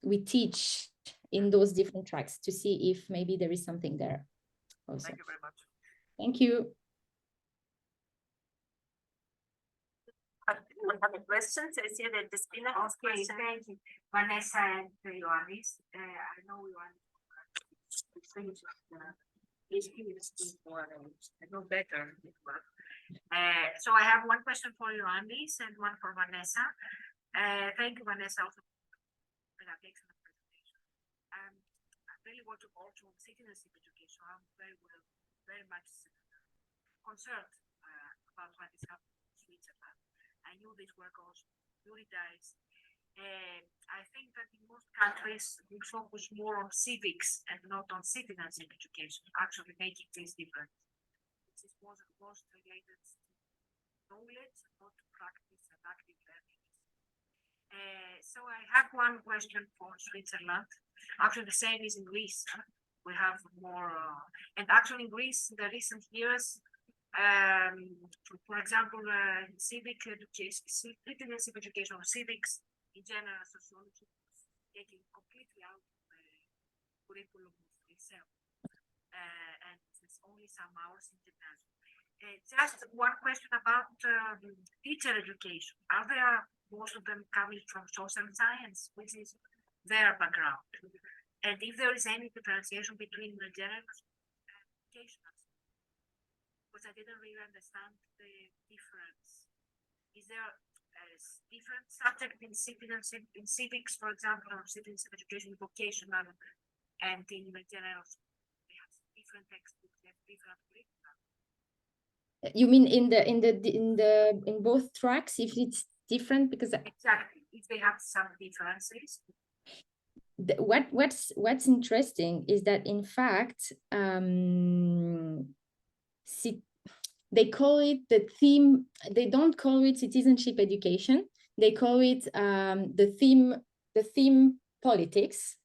we teach in those different tracks, to see if maybe there is something there also. Thank you very much. Thank you. We have a question. I see that the spinner has question. Thank you, Vanessa and Ioannis. I know Ioannis I know better. So I have one question for Ioannis and one for Vanessa. Thank you, Vanessa, also for that excellent presentation. I really want to go to citizenship education. I'm very much concerned about what is happening in Switzerland. I knew this work was prioritized. I think that in most countries we focus more on civics and not on citizenship education, actually making this different. This is most related to knowledge, not to practice and active learning. So I have one question for Switzerland. Actually, the same is in Greece. We have more, and actually in Greece, in the recent years, for example, civic education, citizenship education, or civics in general, sociology is taken completely out of the curriculum itself, and it's only some hours in the class. Just one question about teacher education. Are there most of them coming from social science, which is their background? And if there is any differentiation between the general education, because I didn't really understand the difference. Is there a different subject in citizenship, in civics, for example, or citizenship education, vocational, and in the general? We have different textbooks, different curricula. You mean in both tracks, if it's different? Because exactly, if they have some differences. What's interesting is that in fact they call it the theme. They don't call it citizenship education. They call it the theme politics,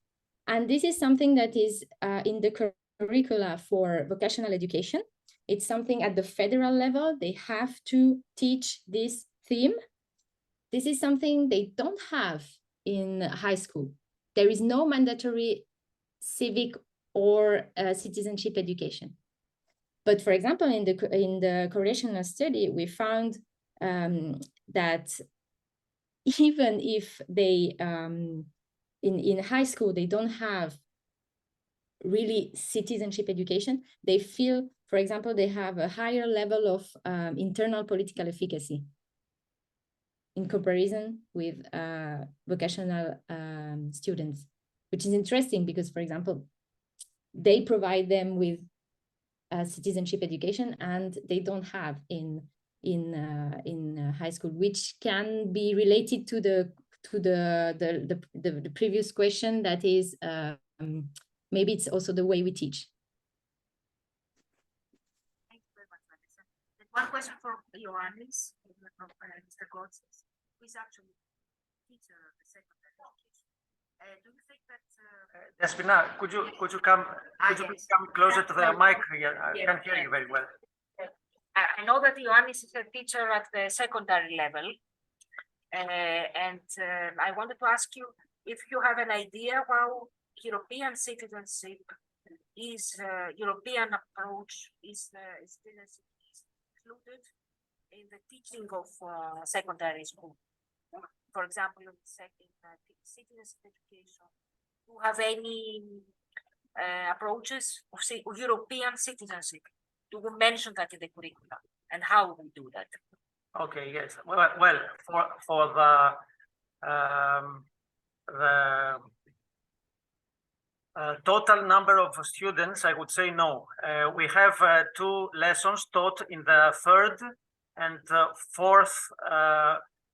and this is something that is in the curricula for vocational education. It's something at the federal level. They have to teach this theme. This is something they don't have in high school. There is no mandatory civic or citizenship education. But for example, in the correlational study, we found that even if they in high school they don't have really citizenship education, they feel, for example, they have a higher level of internal political efficacy in comparison with vocational students, which is interesting because, for example, they provide them with citizenship education and they don't have in high school, which can be related to the previous question, that is maybe it's also the way we teach. Thank you very much, Vanessa. And one question for Ioannis, Mr. Gkotsis, who is actually teacher of the secondary education. Do you think that Despina, could you come please come closer to the mic here? I can't hear you very well. I know that Ioannis is a teacher at the secondary level, and I wanted to ask you if you have an idea how European citizenship is European approach is still included in the teaching of secondary school. For example, in citizenship education, do you have any approaches of European citizenship? Do you mention that in the curriculum, and how we do that? Okay, yes. Well, for the total number of students, I would say no. We have 2 lessons taught in the 3rd and 4th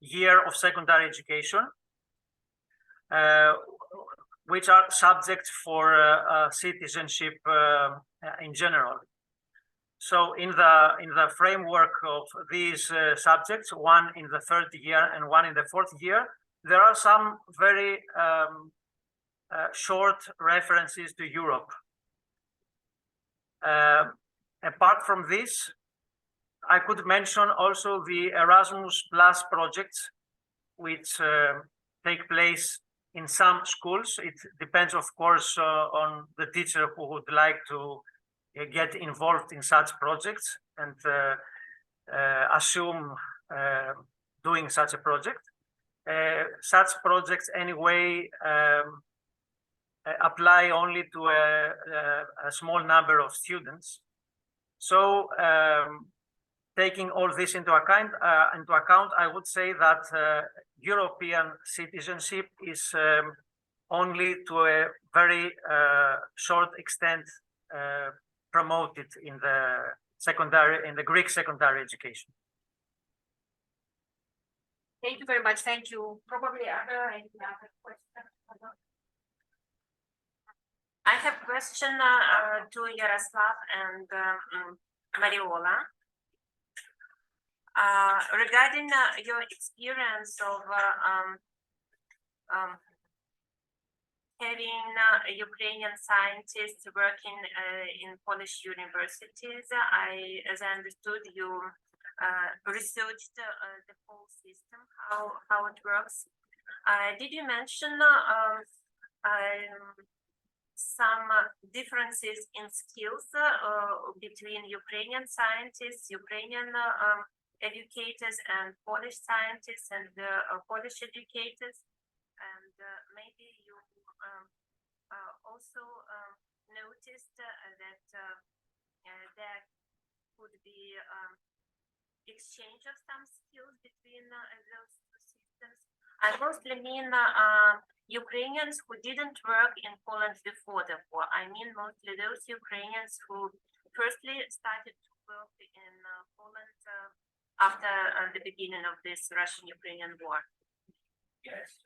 year of secondary education, which are subjects for citizenship in general. So in the framework of these subjects, one in the 3rd year and one in the 4th year, there are some very short references to Europe. Apart from this, I could mention also the Erasmus Plus projects, which take place in some schools. It depends, of course, on the teacher who would like to get involved in such projects and assume doing such a project. Such projects anyway apply only to a small number of students. So taking all this into account, I would say that European citizenship is only to a very short extent promoted in the Greek secondary education. Thank you very much. Thank you. Probably any other questions? I have a question to Yaroslav and Mariola. Regarding your experience of having Ukrainian scientists working in Polish universities, as I understood, you researched the whole system, how it works. Did you mention some differences in skills between Ukrainian scientists, Ukrainian educators, and Polish scientists and Polish educators? And maybe you also noticed that there could be exchange of some skills between those two systems. I mostly mean Ukrainians who didn't work in Poland before the war. I mean mostly those Ukrainians who firstly started to work in Poland after the beginning of this Russian-Ukrainian war. Yes.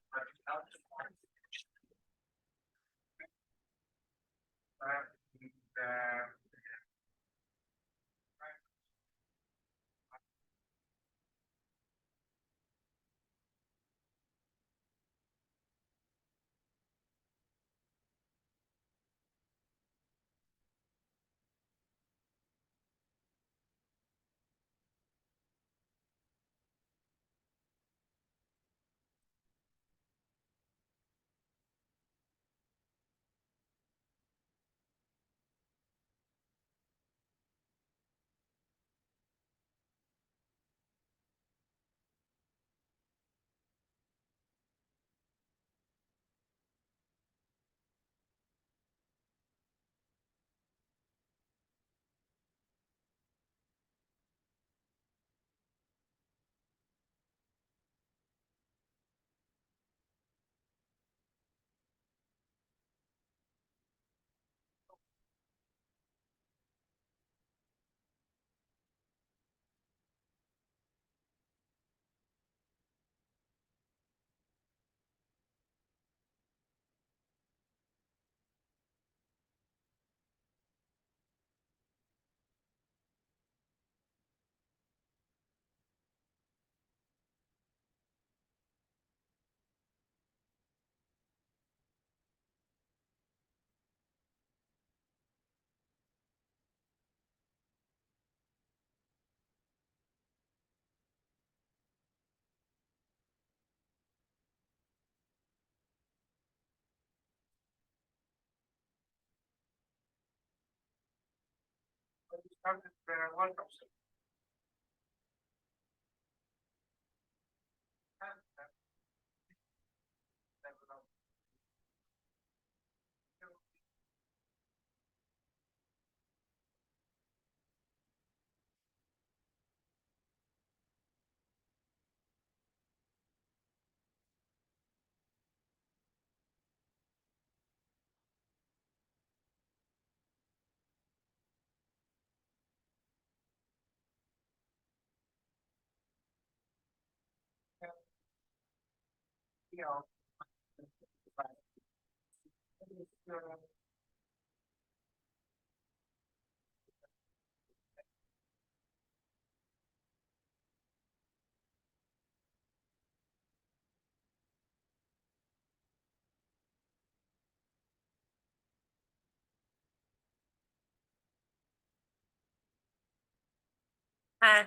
welcome.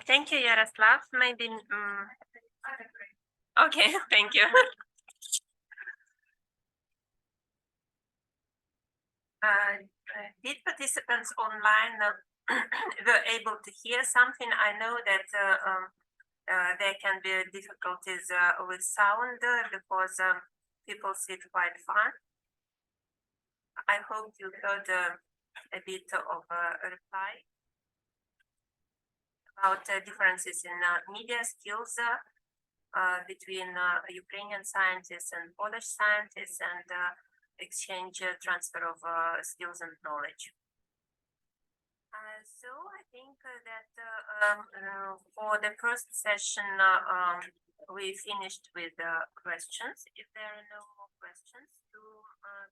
Thank you, Yaroslav. Maybe. Okay, thank you. Did participants online were able to hear something? I know that there can be difficulties with sound because people sit quite far. I hope you heard a bit of a reply about differences in media skills between Ukrainian scientists and Polish scientists, and exchange transfer of skills and knowledge. So I think that for the first session, we finished with questions. If there are no more questions to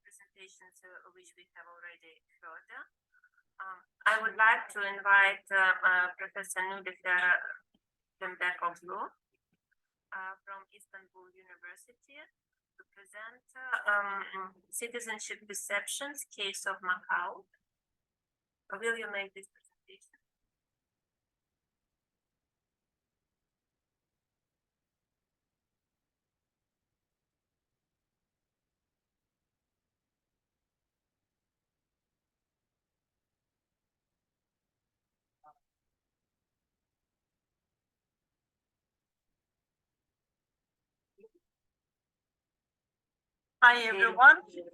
presentations which we have already heard, I would like to invite Professor Nilüfer from Istanbul University to present citizenship perceptions case of Macau. Will you make this presentation? Hi, everyone. Let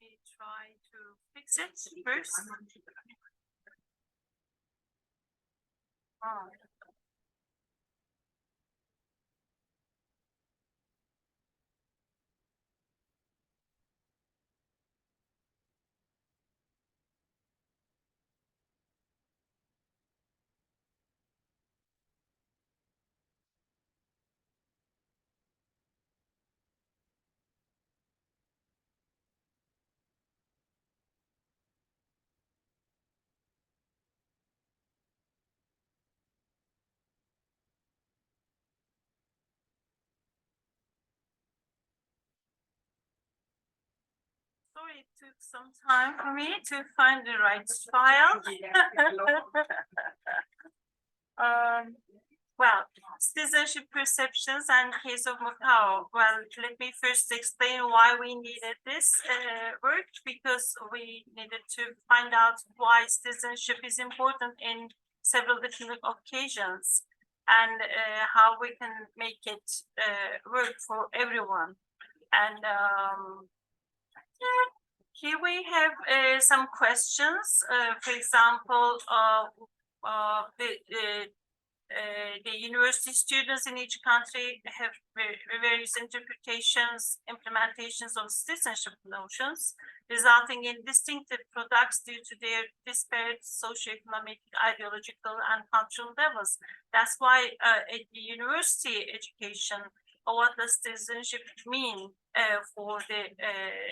me try to fix it first. Sorry, it took some time for me to find the right file. Well, citizenship perceptions and case of Macau. Well, let me first explain why we needed this work, because we needed to find out why citizenship is important in several different occasions, and how we can make it work for everyone. And here we have some questions. For example, the university students in each country have various interpretations, implementations of citizenship notions, resulting in distinctive products due to their disparate socioeconomic, ideological, and cultural levels. That's why at the university education, what does citizenship mean for the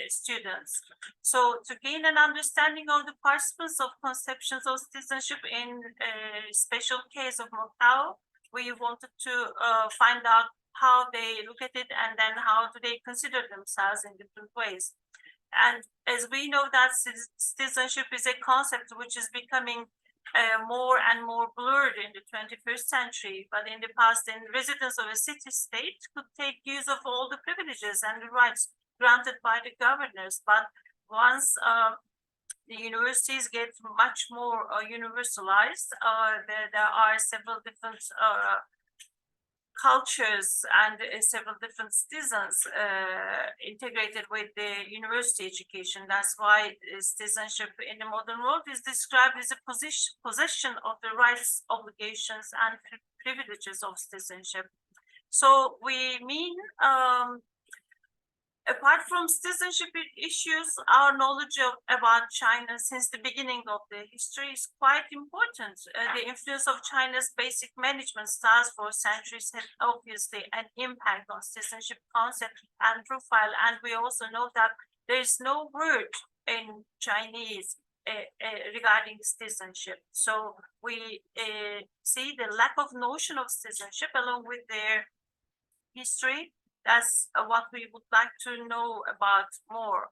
students? So to gain an understanding of the participants of conceptions of citizenship in a special case of Macau, we wanted to find out how they look at it, and then how do they consider themselves in different ways. And as we know that citizenship is a concept which is becoming more and more blurred in the 21st century, but in the past, then residents of a city-state could take use of all the privileges and the rights granted by the governors. But once the universities get much more universalized, there are several different cultures and several different citizens integrated with the university education. That's why citizenship in the modern world is described as a possession of the rights, obligations, and privileges of citizenship. So we mean, apart from citizenship issues, our knowledge about China since the beginning of the history is quite important. The influence of China's basic management styles for centuries had obviously an impact on citizenship concept and profile. And we also know that there is no word in Chinese regarding citizenship. So we see the lack of notion of citizenship along with their history. That's what we would like to know about more.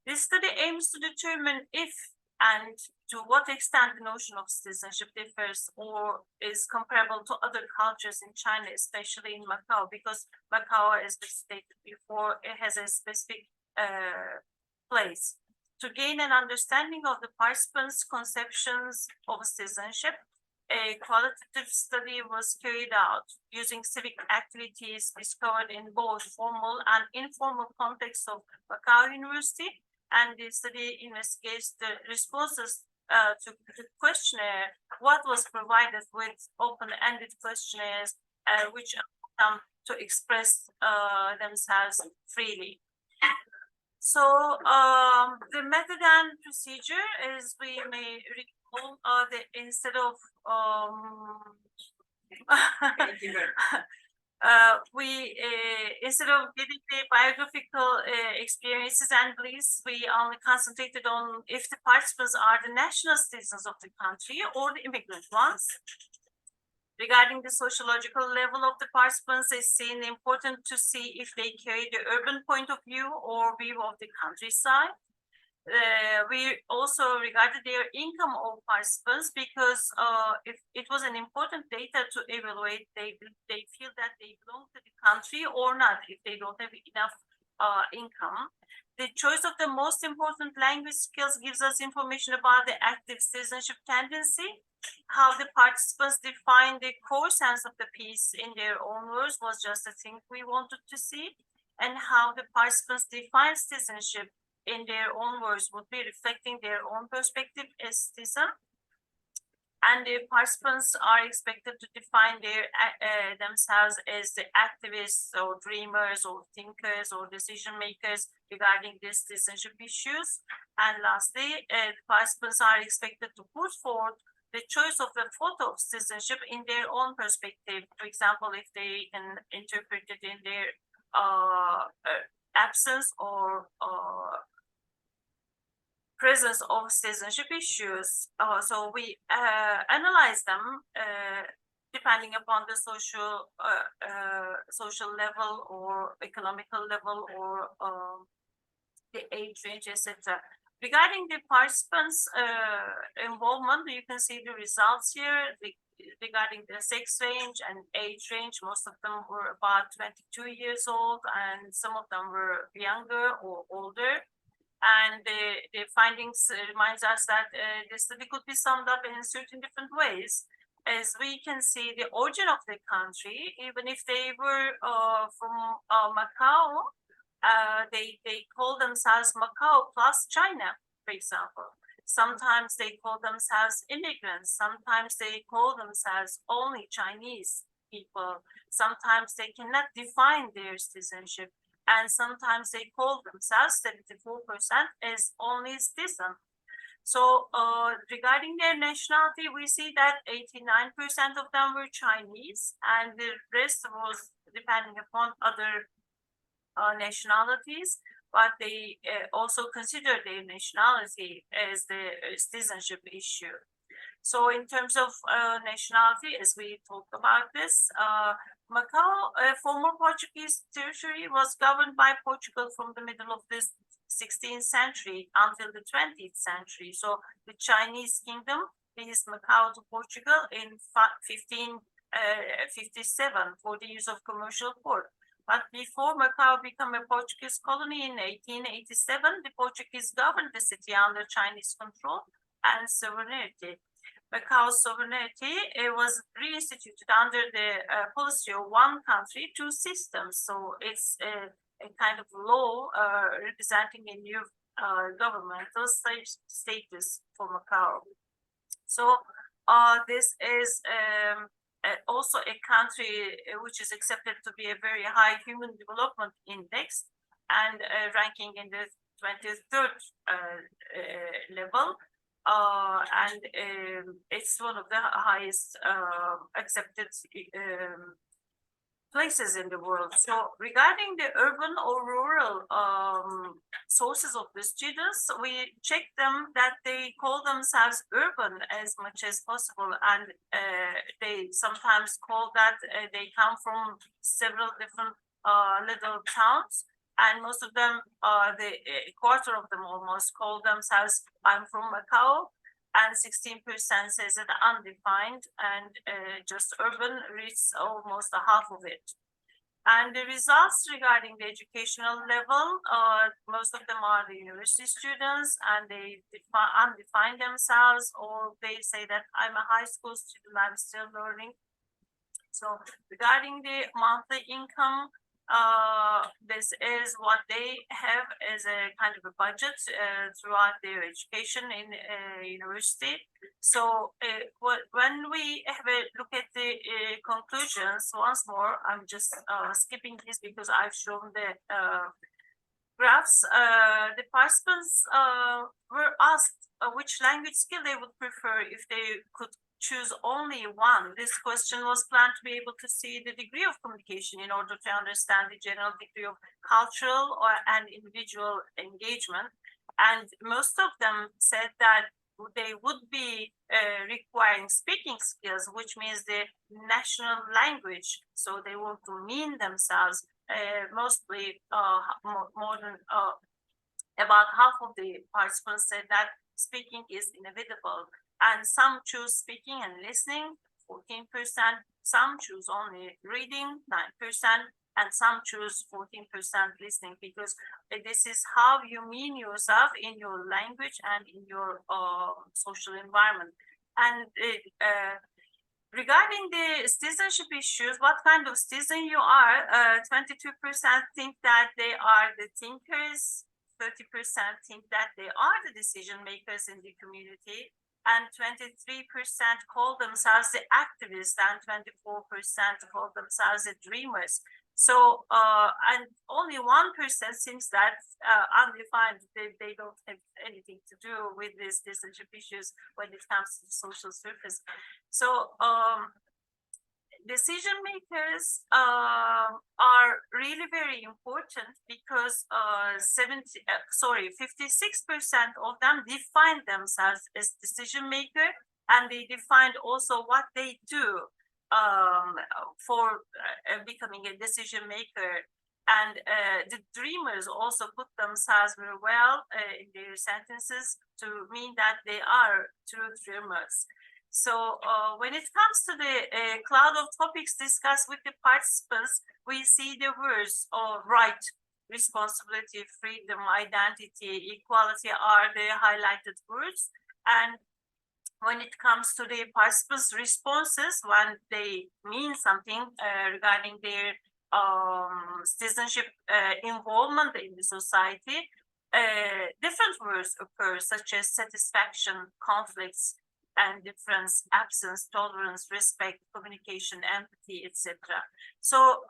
This study aims to determine if and to what extent the notion of citizenship differs or is comparable to other cultures in China, especially in Macau, because Macau, as we stated before, it has a specific place. To gain an understanding of the participants' conceptions of citizenship, a qualitative study was carried out using civic activities discovered in both formal and informal contexts of Macau University, and the study investigates the responses to the questionnaire, what was provided with open-ended questionnaires which allow them to express themselves freely. So the method and procedure, as we may recall, instead of instead of getting the biographical experiences and beliefs, we only concentrated on if the participants are the national citizens of the country or the immigrant ones. Regarding the sociological level of the participants, it's seen important to see if they carry the urban point of view or view of the countryside. We also regarded their income of participants because if it was an important data to evaluate, they feel that they belong to the country or not if they don't have enough income. The choice of the most important language skills gives us information about the active citizenship tendency. How the participants define the core sense of the piece in their own words was just a thing we wanted to see, and how the participants define citizenship in their own words would be reflecting their own perspective as citizen. And the participants are expected to define themselves as the activists or dreamers or thinkers or decision makers regarding these citizenship issues. And lastly, the participants are expected to put forth the choice of the photo of citizenship in their own perspective. For example, if they can interpret it in their absence or presence of citizenship issues. So we analyze them depending upon the social level or economical level or the age range, etc. Regarding the participants' involvement, you can see the results here regarding the sex range and age range. Most of them were about 22 years old, and some of them were younger or older. And the findings reminds us that the study could be summed up in certain different ways. As we can see, the origin of the country, even if they were from Macau, they call themselves Macau plus China, for example. Sometimes they call themselves immigrants. Sometimes they call themselves only Chinese people. Sometimes they cannot define their citizenship. And sometimes they call themselves 74% as only citizen. So regarding their nationality, we see that 89% of them were Chinese, and the rest was depending upon other nationalities, but they also consider their nationality as the citizenship issue. So in terms of nationality, as we talked about this, Macau, a former Portuguese territory, was governed by Portugal from the middle of the 16th century until the 20th century. So the Chinese kingdom released Macau to Portugal in 1557 for the use of commercial port. But before Macau became a Portuguese colony in 1887, the Portuguese governed the city under Chinese control and sovereignty. Macau's sovereignty was reinstituted under the policy of one country, two systems. So it's a kind of law representing a new governmental status for Macau. So this is also a country which is accepted to be a very high human development index and ranking in the 23rd level. And it's one of the highest accepted places in the world. So regarding the urban or rural sources of the students, we check them that they call themselves urban as much as possible, and they sometimes call that they come from several different little towns, and most of them, the quarter of them almost call themselves I'm from Macau, and 16% says that undefined, and just urban reaches almost a half of it. And the results regarding the educational level, most of them are the university students, and they undefine themselves, or they say that I'm a high school student, I'm still learning. So regarding the monthly income, this is what they have as a kind of a budget throughout their education in university. So when we have a look at the conclusions, once more, I'm just skipping this because I've shown the graphs. The participants were asked which language skill they would prefer if they could choose only one. This question was planned to be able to see the degree of communication in order to understand the general degree of cultural and individual engagement. And most of them said that they would be requiring speaking skills, which means the national language. So they want to mean themselves. Mostly more than about half of the participants said that speaking is inevitable. And some choose speaking and listening, 14%. Some choose only reading, 9%. And some choose 14% listening, because this is how you mean yourself in your language and in your social environment. And regarding the citizenship issues, what kind of citizen you are, 22% think that they are the thinkers, 30% think that they are the decision makers in the community, and 23% call themselves the activists, and 24% call themselves the dreamers. So, and only 1% seems that undefined, they don't have anything to do with these citizenship issues when it comes to the social surface. So, decision makers are really very important because 56% of them define themselves as decision maker, and they defined also what they do for becoming a decision maker. And the dreamers also put themselves very well in their sentences to mean that they are true dreamers. So when it comes to the cloud of topics discussed with the participants, we see the words right, responsibility, freedom, identity, equality are the highlighted words. And when it comes to the participants' responses, when they mean something regarding their citizenship involvement in the society, different words occur, such as satisfaction, conflicts, and difference, absence, tolerance, respect, communication, empathy, etc. So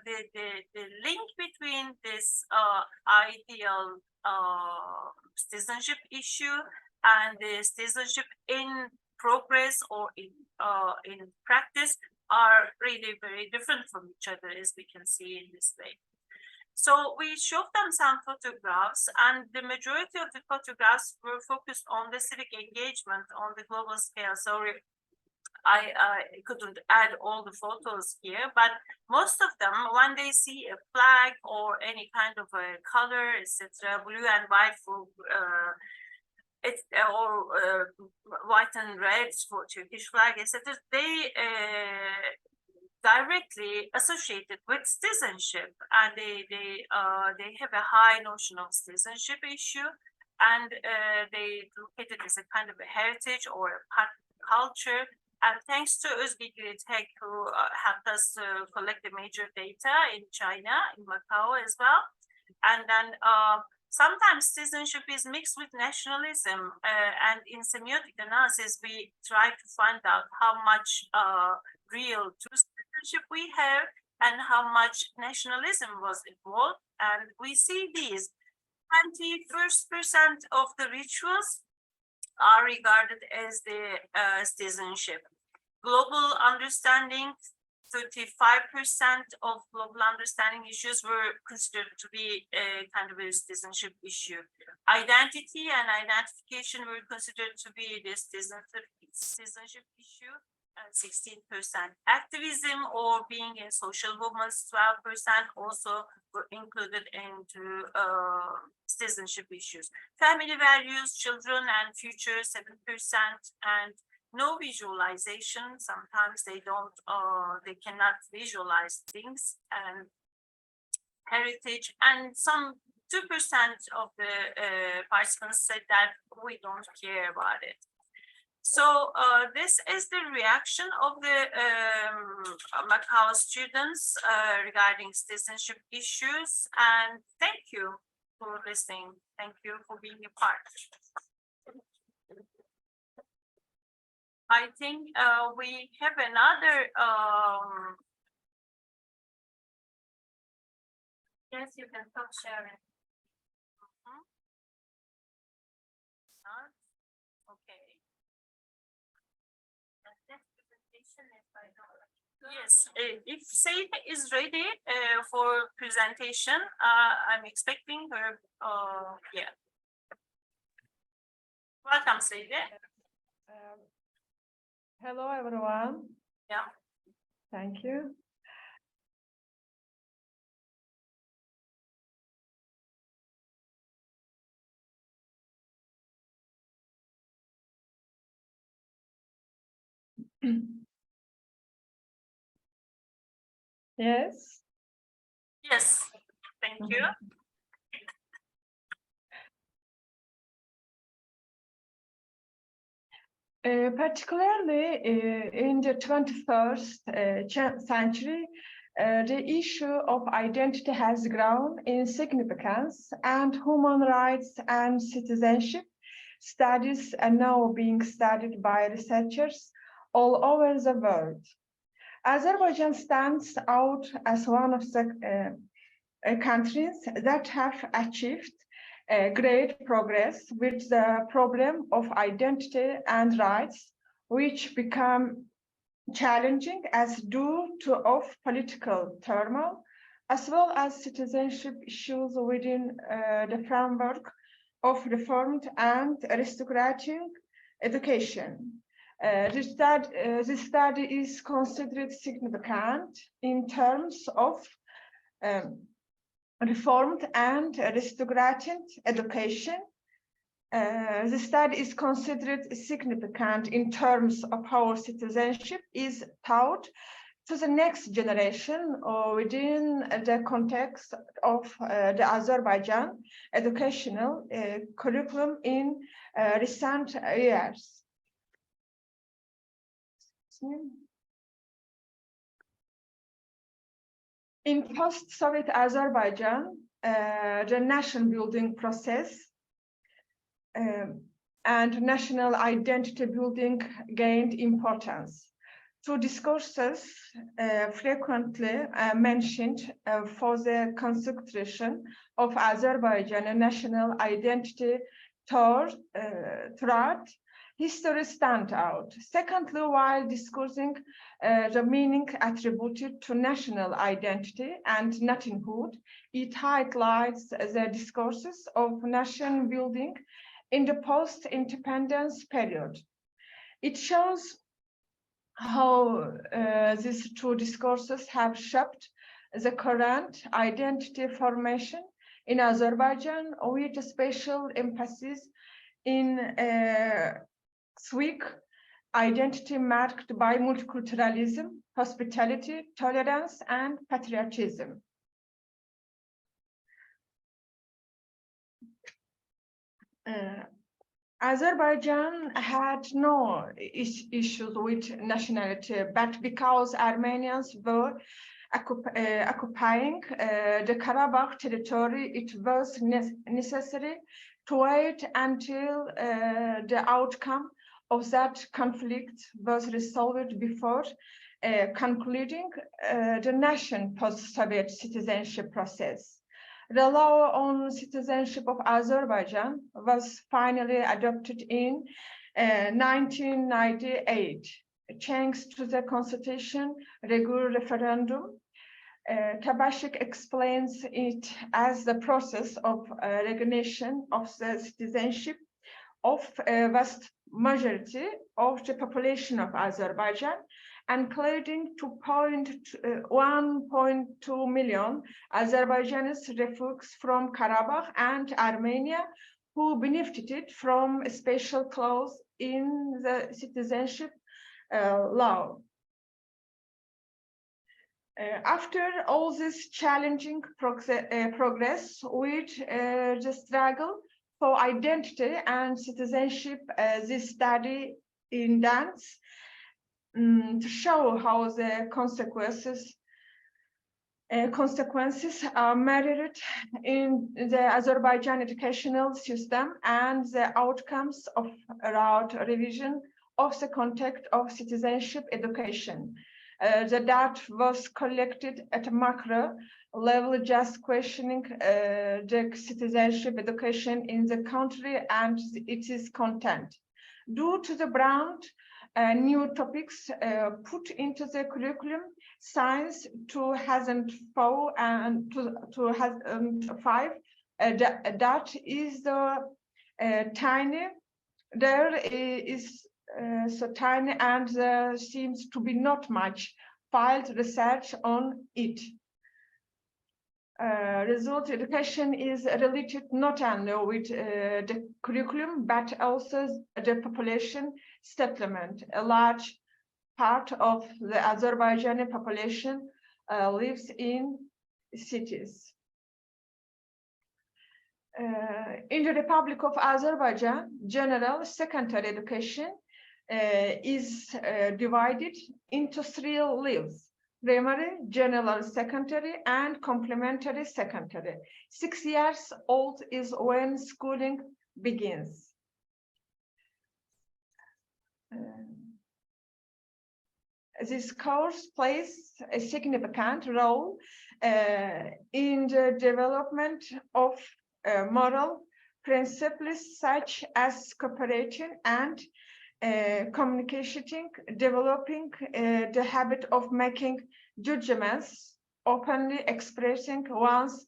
the link between this ideal citizenship issue and the citizenship in progress or in practice are really very different from each other, as we can see in this way. So we showed them some photographs, and the majority of the photographs were focused on the civic engagement on the global scale. So I couldn't add all the photos here, but most of them, when they see a flag or any kind of a color, etc., blue and white for it's or white and red for Turkish flag, etc. They directly associated with citizenship, and they have a high notion of citizenship issue, and they look at it as a kind of a heritage or a part of culture. And thanks to Özgeklitek, who helped us collect the major data in China, in Macau as well. And then sometimes citizenship is mixed with nationalism. And in semiotic analysis, we try to find out how much real true citizenship we have and how much nationalism was involved. And we see these 21% of the rituals are regarded as the citizenship. Global understanding, 35% of global understanding issues were considered to be a kind of a citizenship issue. Identity and identification were considered to be the citizenship issue, 16%. Activism or being in social movements, 12% also were included into citizenship issues. Family values, children and future, 7%, and no visualization. Sometimes they cannot visualize things, and heritage, and some 2% of the participants said that we don't care about it. So this is the reaction of the Macau students regarding citizenship issues, and thank you for listening. Thank you for being a part. I think we have another. Yes, you can stop sharing. Okay. Yes, if Seide is ready for presentation, I'm expecting her. Yeah. Welcome, Seide. Hello, everyone. Yeah. Thank you. Yes. Yes, thank you. Particularly in the 21st century, the issue of identity has grown in significance, and human rights and citizenship studies are now being studied by researchers all over the world. Azerbaijan stands out as one of the countries that have achieved great progress with the problem of identity and rights, which become challenging as due to political turmoil, as well as citizenship issues within the framework of reformed and restructuring education. This study is considered significant in terms of reformed and restructured education. The study is considered significant in terms of how citizenship is taught to the next generation within the context of the Azerbaijan educational curriculum in recent years. In post-Soviet Azerbaijan, the nation building process and national identity building gained importance. Two discourses frequently mentioned for the construction of Azerbaijan national identity throughout history stand out. Secondly, while discussing the meaning attributed to national identity and nationhood, it highlights the discourses of nation building in the post-independence period. It shows how these two discourses have shaped the current identity formation in Azerbaijan, with a special emphasis in SWIC identity marked by multiculturalism, hospitality, tolerance, and patriotism. Azerbaijan had no issues with nationality, but because Armenians were occupying the Karabakh territory, it was necessary to wait until the outcome of that conflict was resolved before concluding the nation post-Soviet citizenship process. The law on citizenship of Azerbaijan was finally adopted in 1998, thanks to the constitution review referendum. Tabashik explains it as the process of recognition of the citizenship of a vast majority of the population of Azerbaijan, including 1.2 million Azerbaijanis refugees from Karabakh and Armenia who benefited from a special clause in the citizenship law. After all this challenging progress with the struggle for identity and citizenship, this study in dance to show how the consequences are measured in the Azerbaijan educational system and the outcomes of route revision of the context of citizenship education. The data was collected at a macro level, just questioning the citizenship education in the country and its content. Due to the brand new topics put into the curriculum, science 2004 and 2005, that is the tiny. There is so tiny, and there seems to be not much filed research on it. Result education is related not only with the curriculum, but also the population settlement. A large part of the Azerbaijani population lives in cities. In the Republic of Azerbaijan, general secondary education is divided into 3 levels: primary, general secondary, and complementary secondary. 6 years old is when schooling begins. This course plays a significant role in the development of moral principles such as cooperation and communicating, developing the habit of making judgments, openly expressing one's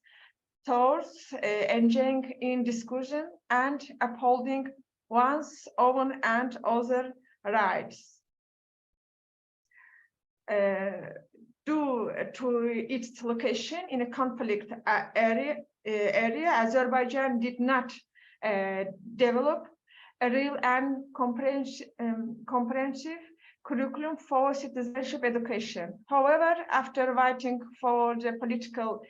thoughts, engaging in discussion, and upholding one's own and other rights. Due to its location in a conflict area, Azerbaijan did not develop a real and comprehensive curriculum for citizenship education. However, after waiting for the political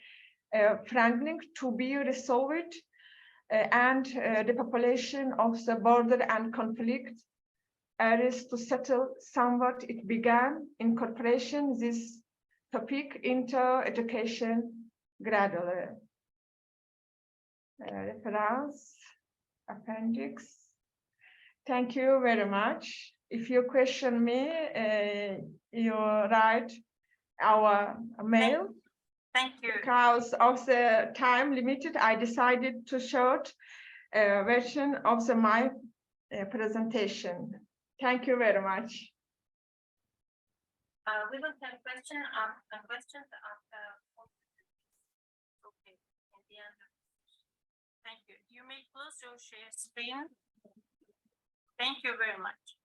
wrangling to be resolved and the population of the border and conflict areas to settle somewhat, it began incorporation this topic into education gradually. Reference, appendix. Thank you very much. If you question me, you write our mail. Thank you. Because of the time limited, I decided to short version of my presentation. Thank you very much. We will have questions after. Okay, at the end. Thank you. You may close your share screen. Thank you very much.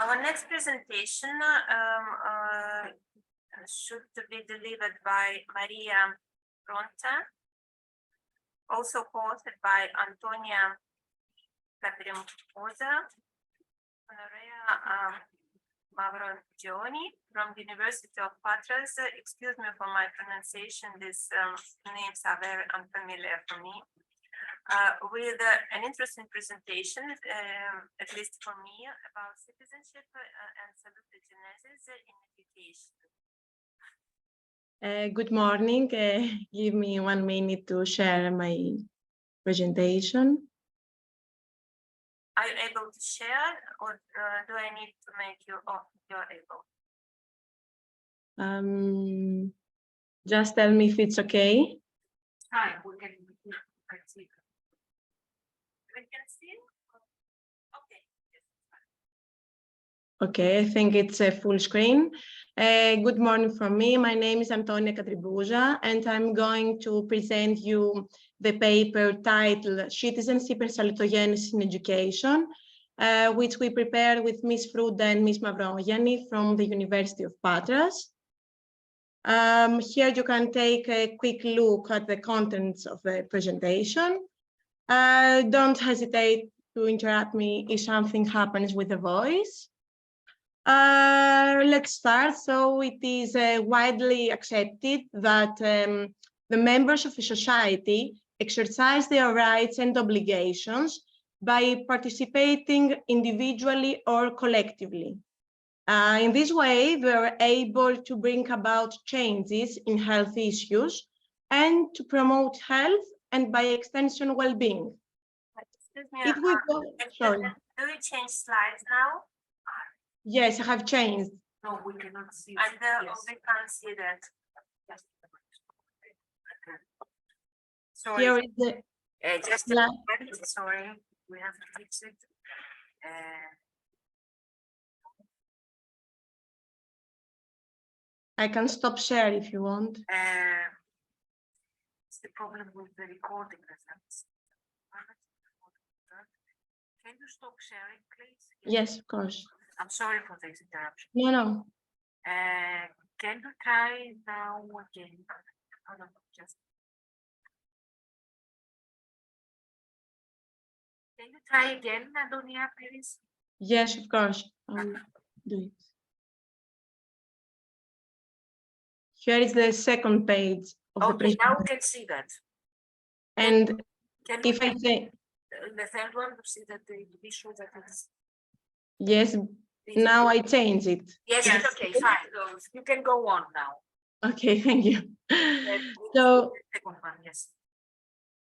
Our next presentation should be delivered by Maria Frounta, also hosted by Antonia Katrimpouza, Panorea, Mavrogianni from the University of Patras. Excuse me for my pronunciation, these names are very unfamiliar for me. With an interesting presentation, at least for me, about citizenship and salutogenesis in education. Good morning. Give me 1 minute to share my presentation. Are you able to share, or do I need to make you? Oh, you're able. Just tell me if it's okay. Hi, we can see. We can see. Okay. Okay, I think it's a full screen. Good morning from me. My name is Antonia Katrimpouza, and I'm going to present you the paper titled Citizenship and Salutogenesis in Education, which we prepared with Ms. Frounta and Ms. Mavrogianni from the University of Patras. Here you can take a quick look at the contents of the presentation. Don't hesitate to interrupt me if something happens with the voice. Let's start. So it is widely accepted that the members of a society exercise their rights and obligations by participating individually or collectively. In this way, they are able to bring about changes in health issues and to promote health and by extension well-being. Excuse me. If we go, sorry. Do we change slides now? Yes, I have changed. No, we cannot see. And Yes. we can't see that. Yes. Here is the Just a slide. moment, sorry, we have to fix it. I can stop share if you want. It's the problem with the recording. Can you stop sharing, please? Yes, of course. I'm sorry for this interruption. No, no. Can you try now again? Oh, no, just. Can you try again, Antonia, please? Yes, of course. I'll do it. Here is the second page of the Okay, now presentation. we can see that. And Can we if I say the third one to see that the issue that it's. yes, now I change it. Yes, it's okay, fine. You can go on now. Okay, thank you. So. Second one, yes.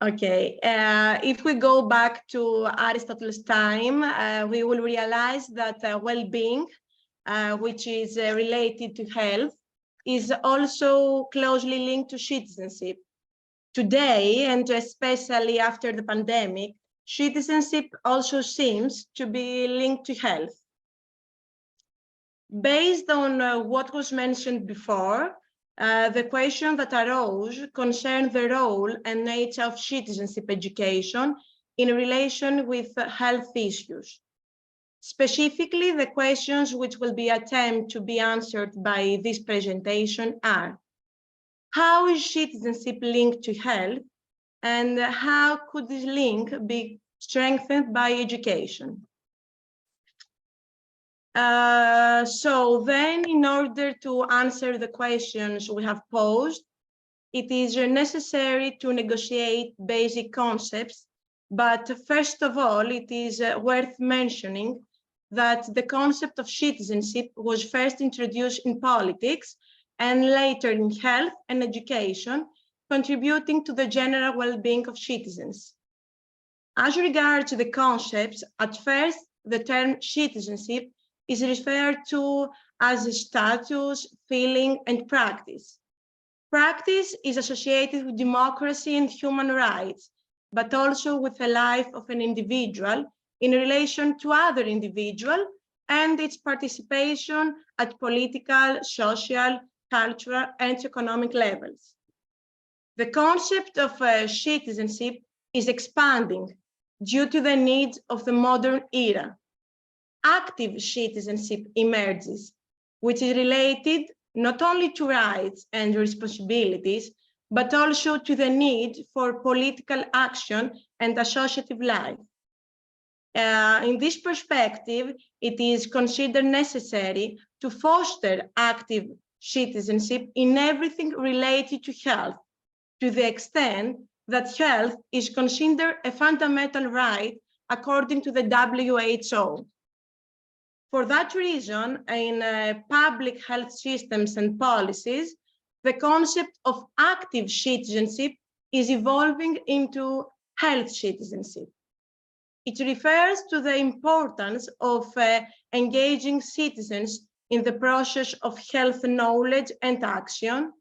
Okay, if we go back to Aristotle's time, we will realize that well-being, which is related to health, is also closely linked to citizenship. Today, and especially after the pandemic, citizenship also seems to be linked to health. Based on what was mentioned before, the question that arose concerned the role and nature of citizenship education in relation with health issues. Specifically, the questions which will be attempted to be answered by this presentation are: how is citizenship linked to health, and how could this link be strengthened by education? So then, in order to answer the questions we have posed, it is necessary to negotiate basic concepts, but first of all, it is worth mentioning that the concept of citizenship was first introduced in politics and later in health and education, contributing to the general well-being of citizens. As regards the concepts, at first, the term citizenship is referred to as a status, feeling, and practice. Practice is associated with democracy and human rights, but also with the life of an individual in relation to other individuals and its participation at political, social, cultural, and economic levels. The concept of citizenship is expanding due to the needs of the modern era. Active citizenship emerges, which is related not only to rights and responsibilities, but also to the need for political action and associative life. In this perspective, it is considered necessary to foster active citizenship in everything related to health, to the extent that health is considered a fundamental right according to the WHO. For that reason, in public health systems and policies, the concept of active citizenship is evolving into health citizenship. It refers to the importance of engaging citizens in the process of health knowledge and action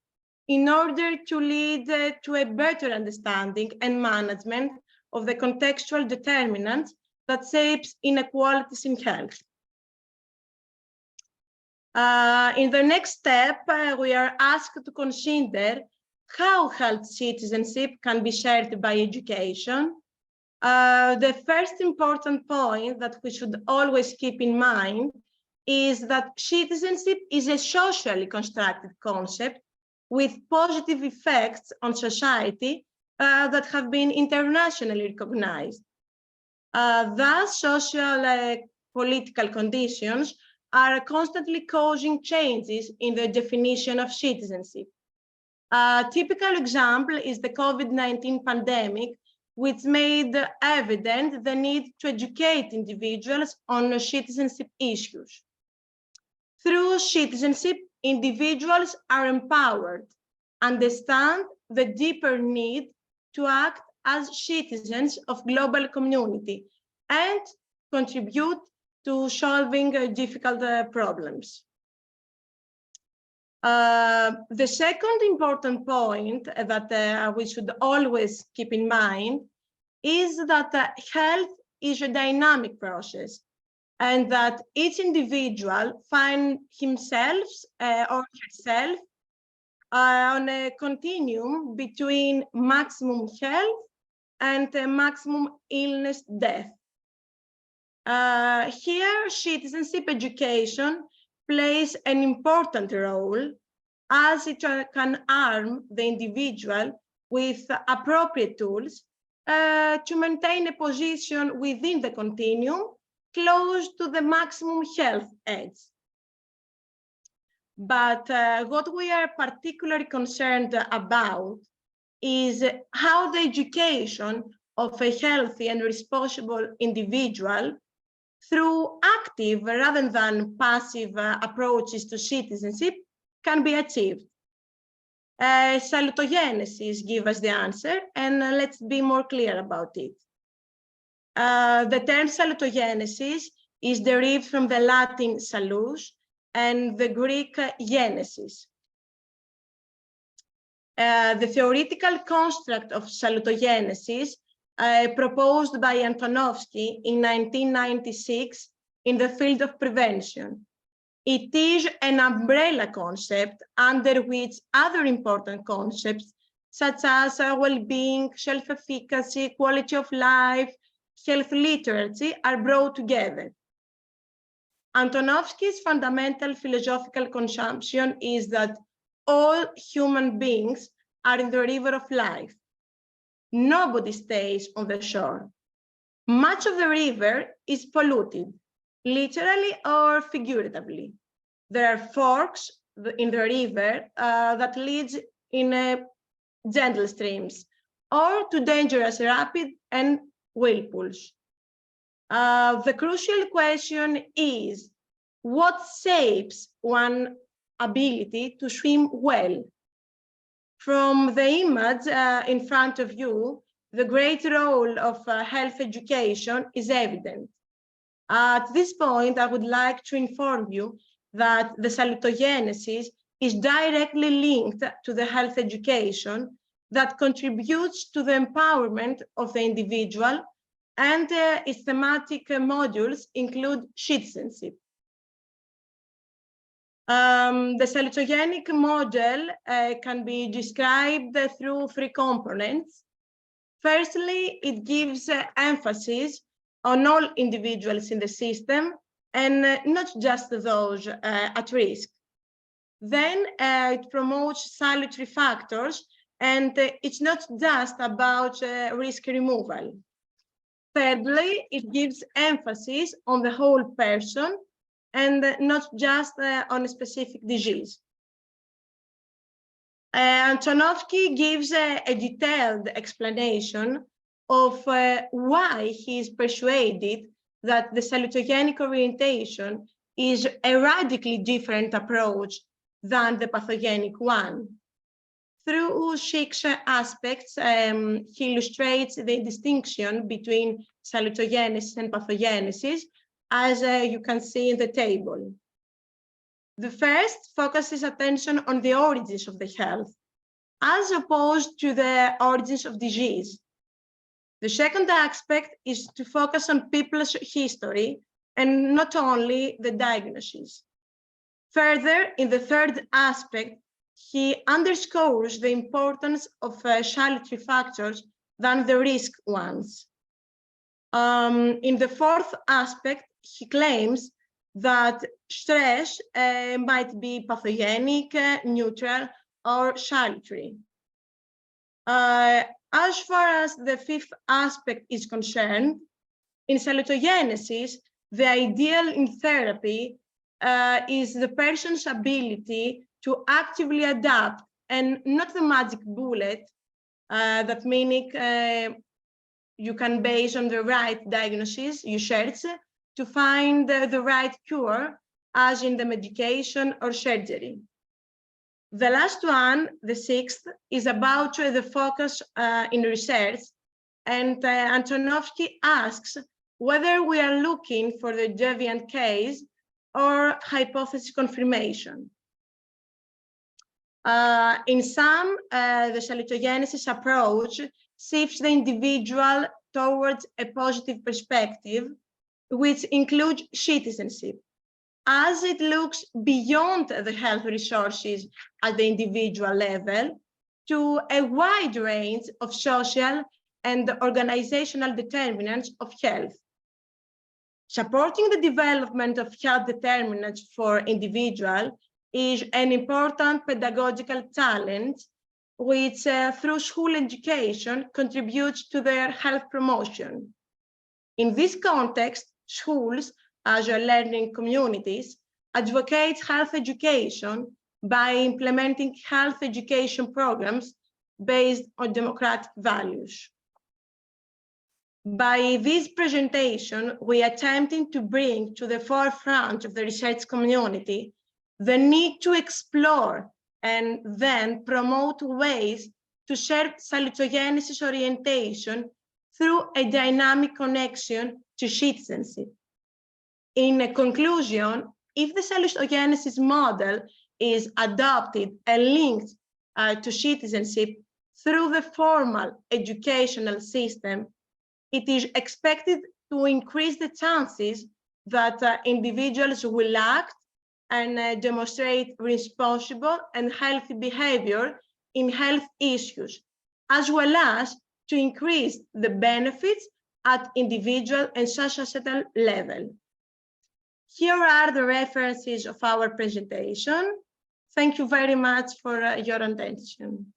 in order to lead to a better understanding and management of the contextual determinants that shapes inequalities in health. In the next step, we are asked to consider how health citizenship can be shared by education. The first important point that we should always keep in mind is that citizenship is a socially constructed concept with positive effects on society that have been internationally recognized. Thus, social political conditions are constantly causing changes in the definition of citizenship. A typical example is the COVID-19 pandemic, which made evident the need to educate individuals on citizenship issues. Through citizenship, individuals are empowered, understand the deeper need to act as citizens of global community, and contribute to solving difficult problems. The second important point that we should always keep in mind is that health is a dynamic process, and that each individual finds himself or herself on a continuum between maximum health and maximum illness death. Here, citizenship education plays an important role, as it can arm the individual with appropriate tools to maintain a position within the continuum close to the maximum health edge. But what we are particularly concerned about is how the education of a healthy and responsible individual through active rather than passive approaches to citizenship can be achieved. Salutogenesis gives us the answer, and let's be more clear about it. The term salutogenesis is derived from the Latin salus and the Greek genesis. The theoretical construct of salutogenesis proposed by Antonovsky in 1996 in the field of prevention. It is an umbrella concept under which other important concepts such as well-being, self-efficacy, quality of life, health literacy are brought together. Antonovsky's fundamental philosophical consumption is that all human beings are in the river of life. Nobody stays on the shore. Much of the river is polluted, literally or figuratively. There are forks in the river that leads in gentle streams or to dangerous rapid and whirlpools. The crucial question is, what shapes one's ability to swim well? From the image in front of you, the great role of health education is evident. At this point, I would like to inform you that the salutogenesis is directly linked to the health education that contributes to the empowerment of the individual, and its thematic modules include citizenship. The salutogenic model can be described through three components. Firstly, it gives emphasis on all individuals in the system and not just those at risk. Then it promotes salutary factors, and it's not just about risk removal. Thirdly, it gives emphasis on the whole person and not just on a specific disease. Antonovsky gives a detailed explanation of why he is persuaded that the salutogenic orientation is a radically different approach than the pathogenic one. Through 6 aspects, he illustrates the distinction between salutogenesis and pathogenesis, as you can see in the table. The first focuses attention on the origins of the health, as opposed to the origins of disease. The second aspect is to focus on people's history and not only the diagnosis. Further, in the third aspect, he underscores the importance of salutary factors than the risk ones. In the fourth aspect, he claims that stress might be pathogenic, neutral, or salutary. As far as the fifth aspect is concerned, in salutogenesis, the ideal in therapy is the person's ability to actively adapt and not the magic bullet, that meaning you can base on the right diagnosis, you search to find the right cure, as in the medication or surgery. The last one, the sixth, is about the focus in research, and Antonovsky asks whether we are looking for the deviant case or hypothesis confirmation. In sum, the salutogenesis approach shifts the individual towards a positive perspective, which includes citizenship, as it looks beyond the health resources at the individual level to a wide range of social and organizational determinants of health. Supporting the development of health determinants for individuals is an important pedagogical challenge, which through school education contributes to their health promotion. In this context, schools, as learning communities, advocate health education by implementing health education programs based on democratic values. By this presentation, we are attempting to bring to the forefront of the research community the need to explore and then promote ways to share salutogenesis orientation through a dynamic connection to citizenship. In conclusion, if the salutogenesis model is adopted and linked to citizenship through the formal educational system, it is expected to increase the chances that individuals will act and demonstrate responsible and healthy behavior in health issues, as well as to increase the benefits at individual and societal level. Here are the references of our presentation. Thank you very much for your attention.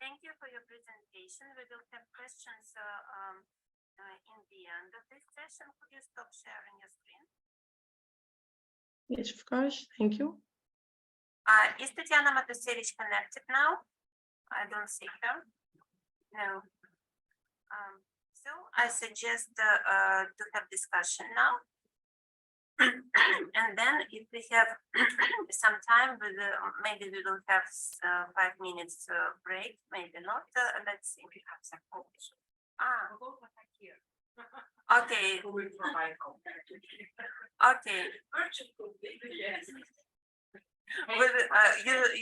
Thank you for your presentation. We will have questions in the end of this session. Could you stop sharing your screen? Yes, of course. Thank you. Is Tatiana Matusevich connected now? I don't see her. No. So I suggest to have discussion now. And then if we have some time, maybe we will have 5 minutes break, maybe not. Let's see. We have some questions. Okay. Okay.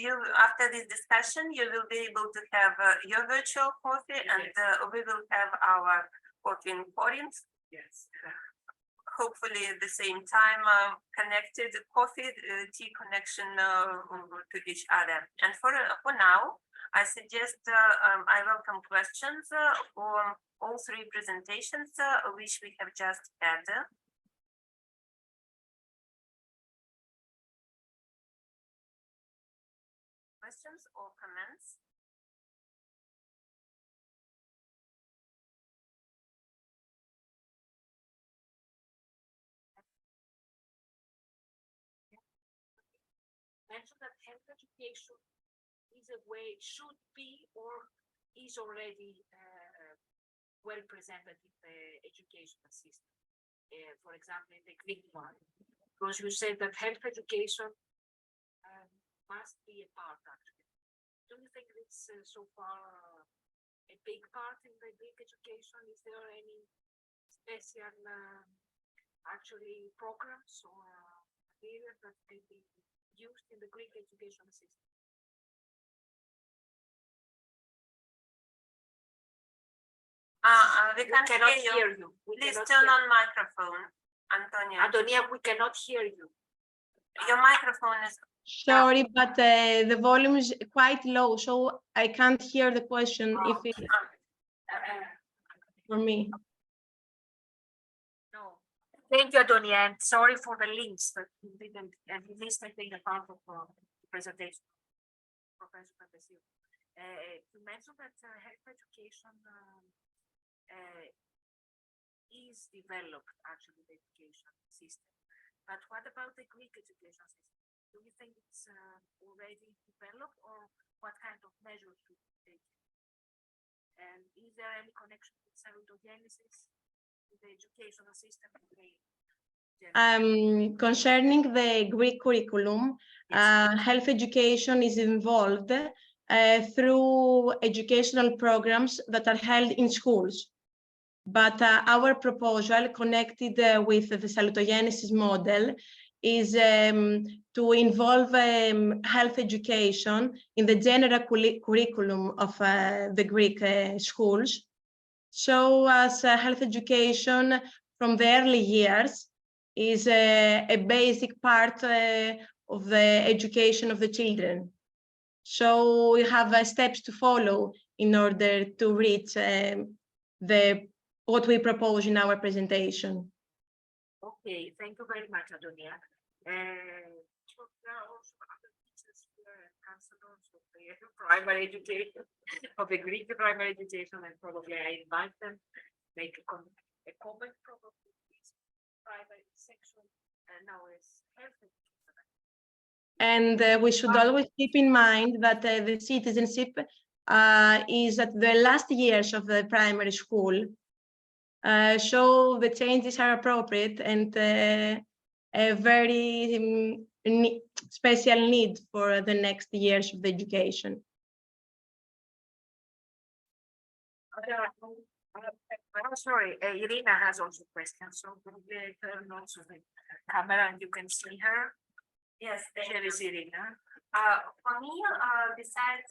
You after this discussion, you will be able to have your virtual coffee, and we will have our coffee in Corinth. Yes. Hopefully at the same time, connected coffee, tea connection to each other. And for now, I suggest I welcome questions on all three presentations which we have just had. Questions or comments? Mention that health education is a way, should be, or is already well presented in the educational system. For example, in the Greek one, because you said that health education must be a part, actually. Do you think it's so far a big part in the Greek education? Is there any special actually programs or material that can be used in the Greek education system? We cannot hear you. Please turn on microphone, Antonia. Antonia, we cannot hear you. Your microphone is. Sorry, but the volume is quite low, so I can't hear the question if it for me. No. Thank you, Antonia, and sorry for the links that you didn't, and you missed, I think, a part of the presentation. Professor Pembecioğlu. You mentioned that health education is developed, actually, the education system. But what about the Greek education system? Do you think it's already developed, or what kind of measures should be taken? And is there any connection with salutogenesis in the educational system? Concerning the Greek curriculum, health education is involved through educational programs that are held in schools. But our proposal connected with the salutogenesis model is to involve health education in the general curriculum of the Greek schools. So as health education from the early years is a basic part of the education of the children. So we have steps to follow in order to reach what we propose in our presentation. Okay, thank you very much, Antonia. So there are also other teachers here and counselors of the primary education, of the Greek primary education, and probably I invite them make a comment probably this primary section now is health education. And we should always keep in mind that the citizenship is at the last years of the primary school. So the changes are appropriate and a very special need for the next years of the education. Sorry, Irina has also questions, so probably turn also the camera and you can see her. Yes, Here is Irina. For me, besides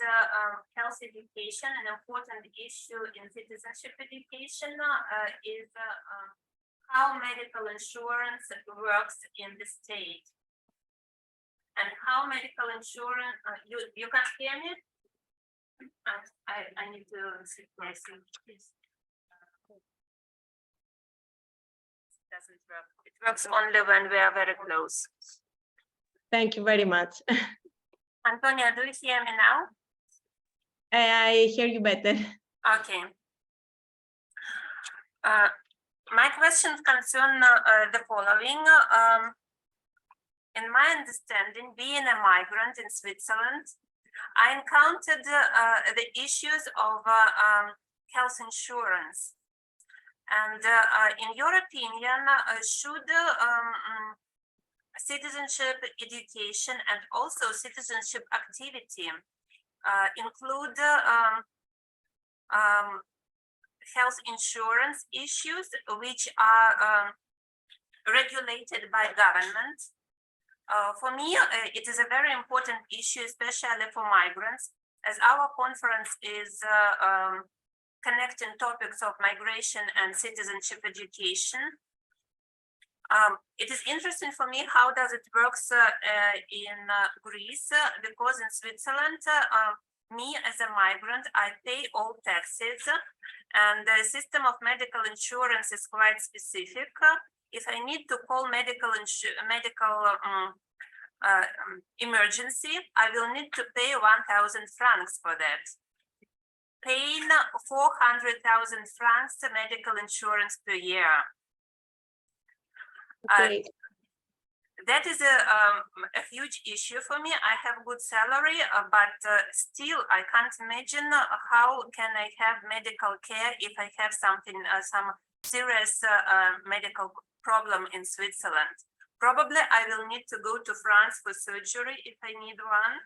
health education, an important issue in citizenship education is how medical insurance works in the state. And how medical insurance, you can hear me? I need to see. Yes. It doesn't work. It works only when we are very close. Thank you very much. Antonia, do you hear me now? I hear you better. Okay. My questions concern the following. In my understanding, being a migrant in Switzerland, I encountered the issues of health insurance. And in your opinion, should citizenship education and also citizenship activity include health insurance issues which are regulated by government? For me, it is a very important issue, especially for migrants, as our conference is connecting topics of migration and citizenship education. It is interesting for me how does it works in Greece, because in Switzerland Me as a migrant, I pay all taxes, and the system of medical insurance is quite specific. If I need to call medical emergency, I will need to pay 1,000 francs for that. Paying 400,000 francs medical insurance per year. Okay. That is a huge issue for me. I have good salary, but still I can't imagine how can I have medical care if I have something, some serious medical problem in Switzerland. Probably I will need to go to France for surgery if I need one.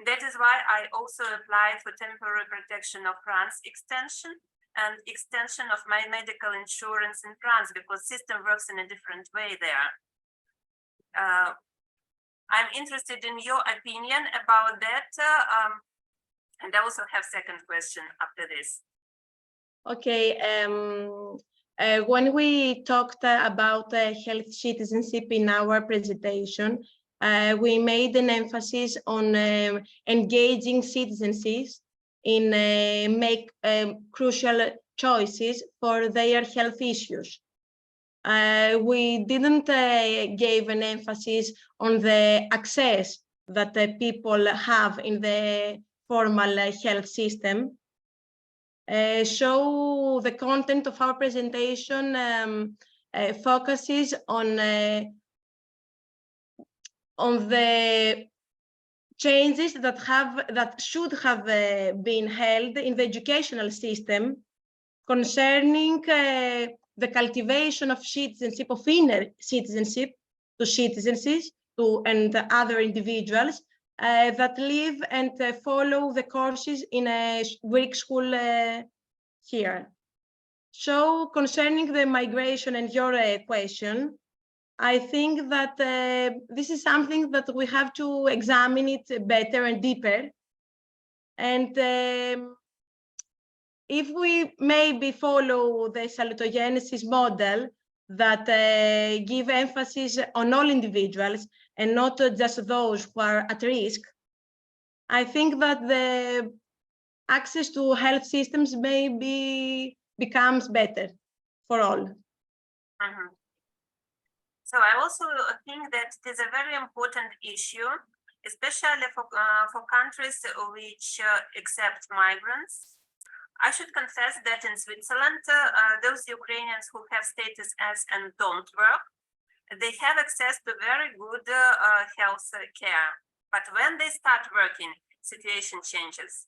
That is why I also applied for temporary protection of France extension and extension of my medical insurance in France, because system works in a different way there. I'm interested in your opinion about that, and I also have second question after this. Okay. When we talked about health citizenship in our presentation, we made an emphasis on engaging citizens in make crucial choices for their health issues. We didn't give an emphasis on the access that people have in the formal health system. So the content of our presentation focuses on the changes that should have been held in the educational system concerning the cultivation of citizenship, of inner citizenship to citizens and other individuals that live and follow the courses in a Greek school here. So concerning the migration and your question, I think that this is something that we have to examine it better and deeper. And if we maybe follow the salutogenesis model that give emphasis on all individuals and not just those who are at risk, I think that the access to health systems maybe becomes better for all. So I also think that it is a very important issue, especially for countries which accept migrants. I should confess that in Switzerland, those Ukrainians who have status as and don't work, they have access to very good health care. But when they start working, situation changes.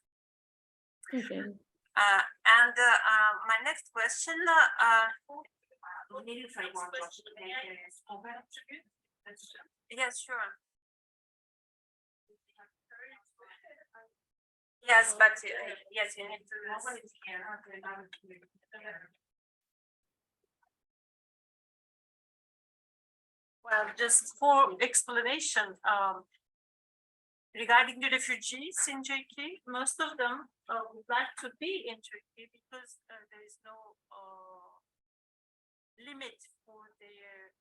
Okay. And my next question, yes, sure. Yes, but yes, you need to. Well, just for explanation, regarding the refugees in Turkey, most of them would like to be in Turkey because there is no limit for their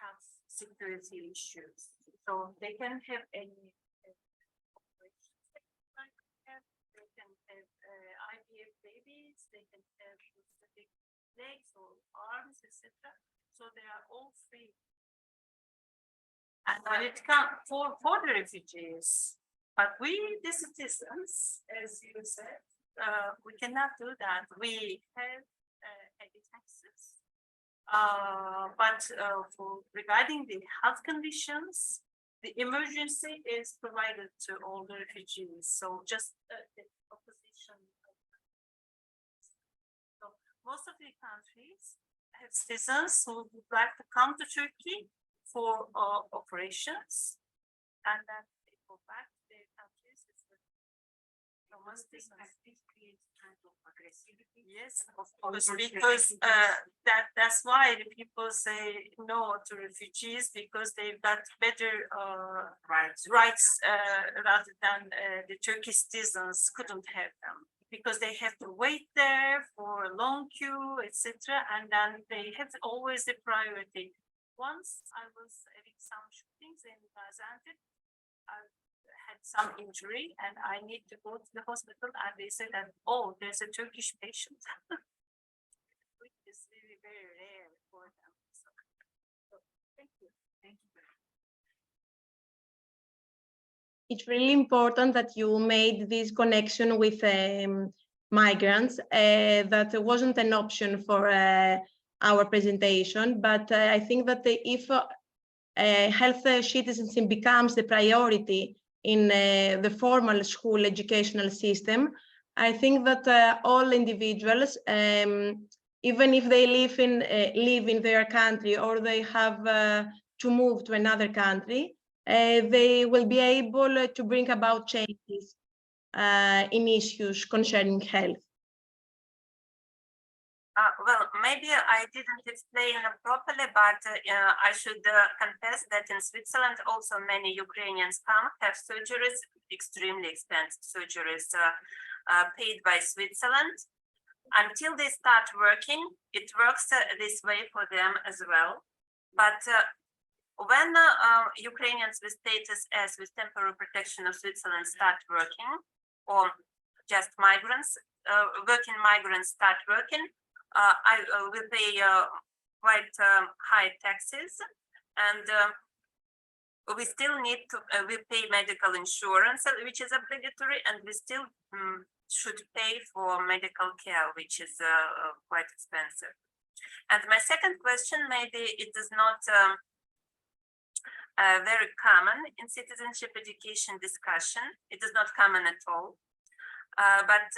health security issues. So they can have any operations they can have IVF babies, they can have prosthetic legs or arms, etc. So they are all free. And when it comes for the refugees, but we, the citizens, as you said, we cannot do that. We have heavy taxes, but for regarding the health conditions, the emergency is provided to all the refugees. So just the opposition. So most of the countries have citizens who would like to come to Turkey for operations, and then they go back to their countries. Yes, of course, because that's why the people say no to refugees, because they've got better rights rather than the Turkish citizens couldn't have them, because they have to wait there for a long queue, etc., and then they have always the priority. Once I was having some shootings in Gaziantep, I had some injury and I need to go to the hospital, and they said that, oh, there's a Turkish patient. Which is really very rare for them. So thank you. Thank you. It's really important that you made this connection with migrants. That wasn't an option for our presentation, but I think that if health citizenship becomes the priority in the formal school educational system, I think that all individuals, even if they live in their country or they have to move to another country, they will be able to bring about changes in issues concerning health. Well, maybe I didn't explain properly, but I should confess that in Switzerland also many Ukrainians come have surgeries, extremely expensive surgeries paid by Switzerland. Until they start working, it works this way for them as well. But when Ukrainians with status as with temporary protection of Switzerland start working, or just migrants, working migrants start working, I will pay quite high taxes, and we still need to we pay medical insurance, which is obligatory, and we still should pay for medical care, which is quite expensive. And my second question, maybe it is not very common in citizenship education discussion. It is not common at all, but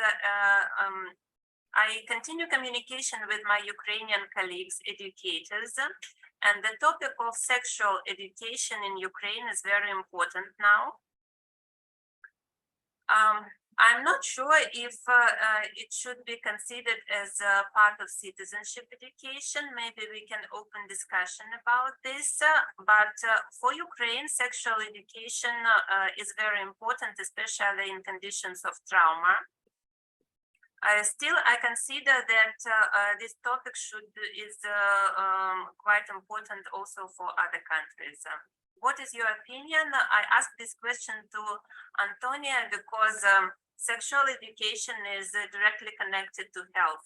I continue communication with my Ukrainian colleagues, educators, and the topic of sexual education in Ukraine is very important now. I'm not sure if it should be considered as a part of citizenship education. Maybe we can open discussion about this, but for Ukraine, sexual education is very important, especially in conditions of trauma. Still, I consider that this topic is quite important also for other countries. What is your opinion? I asked this question to Antonia because sexual education is directly connected to health.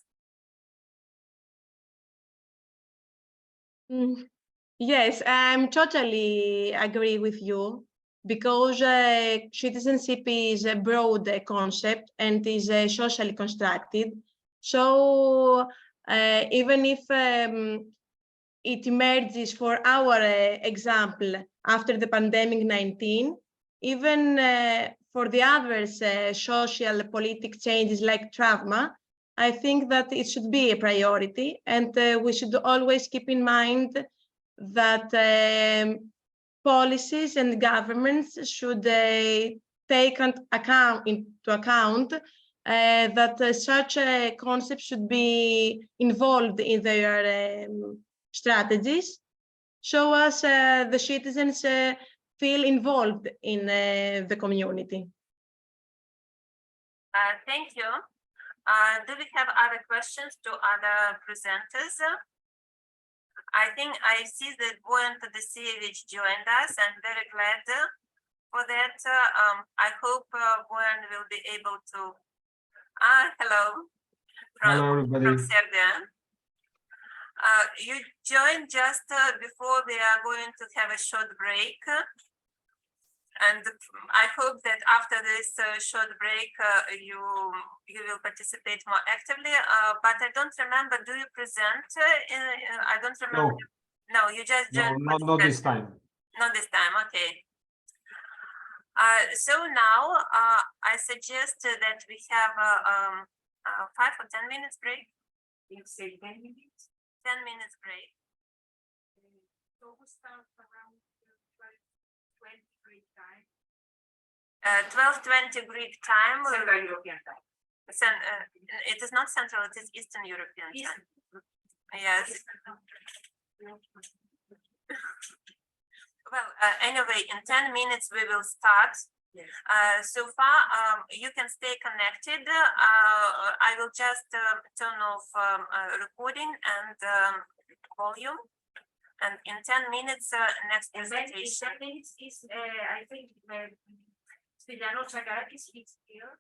Yes, I'm totally agree with you, because citizenship is a broad concept and is socially constructed. So even if it emerges for our example after the pandemic 19, even for the others social political changes like trauma, I think that it should be a priority, and we should always keep in mind that policies and governments should take into account that such a concept should be involved in their strategies, so as the citizens feel involved in the community. Thank you. Do we have other questions to other presenters? I think I see that Boyan Tadasevich joined us. I'm very glad for that. I hope Boyan will be able to. Hello. Hello, everybody. From Seide. You joined just before we are going to have a short break. And I hope that after this short break, you will participate more actively. But I don't remember, do you present? I don't remember. No, you just joined. No, not this time. Not this time, okay. So now I suggest that we have a 5 or 10 minutes break. You say 10 minutes? 10 minutes break. So we start around 12:20 Greek time. 12:20 Greek time. Central European time. It is not Central, it is Eastern European time. Yes. Well, anyway, in 10 minutes we will start. Yes. So far, you can stay connected. I will just turn off recording and volume. And in 10 minutes, next presentation. I think Stylianos Chagarakis is here.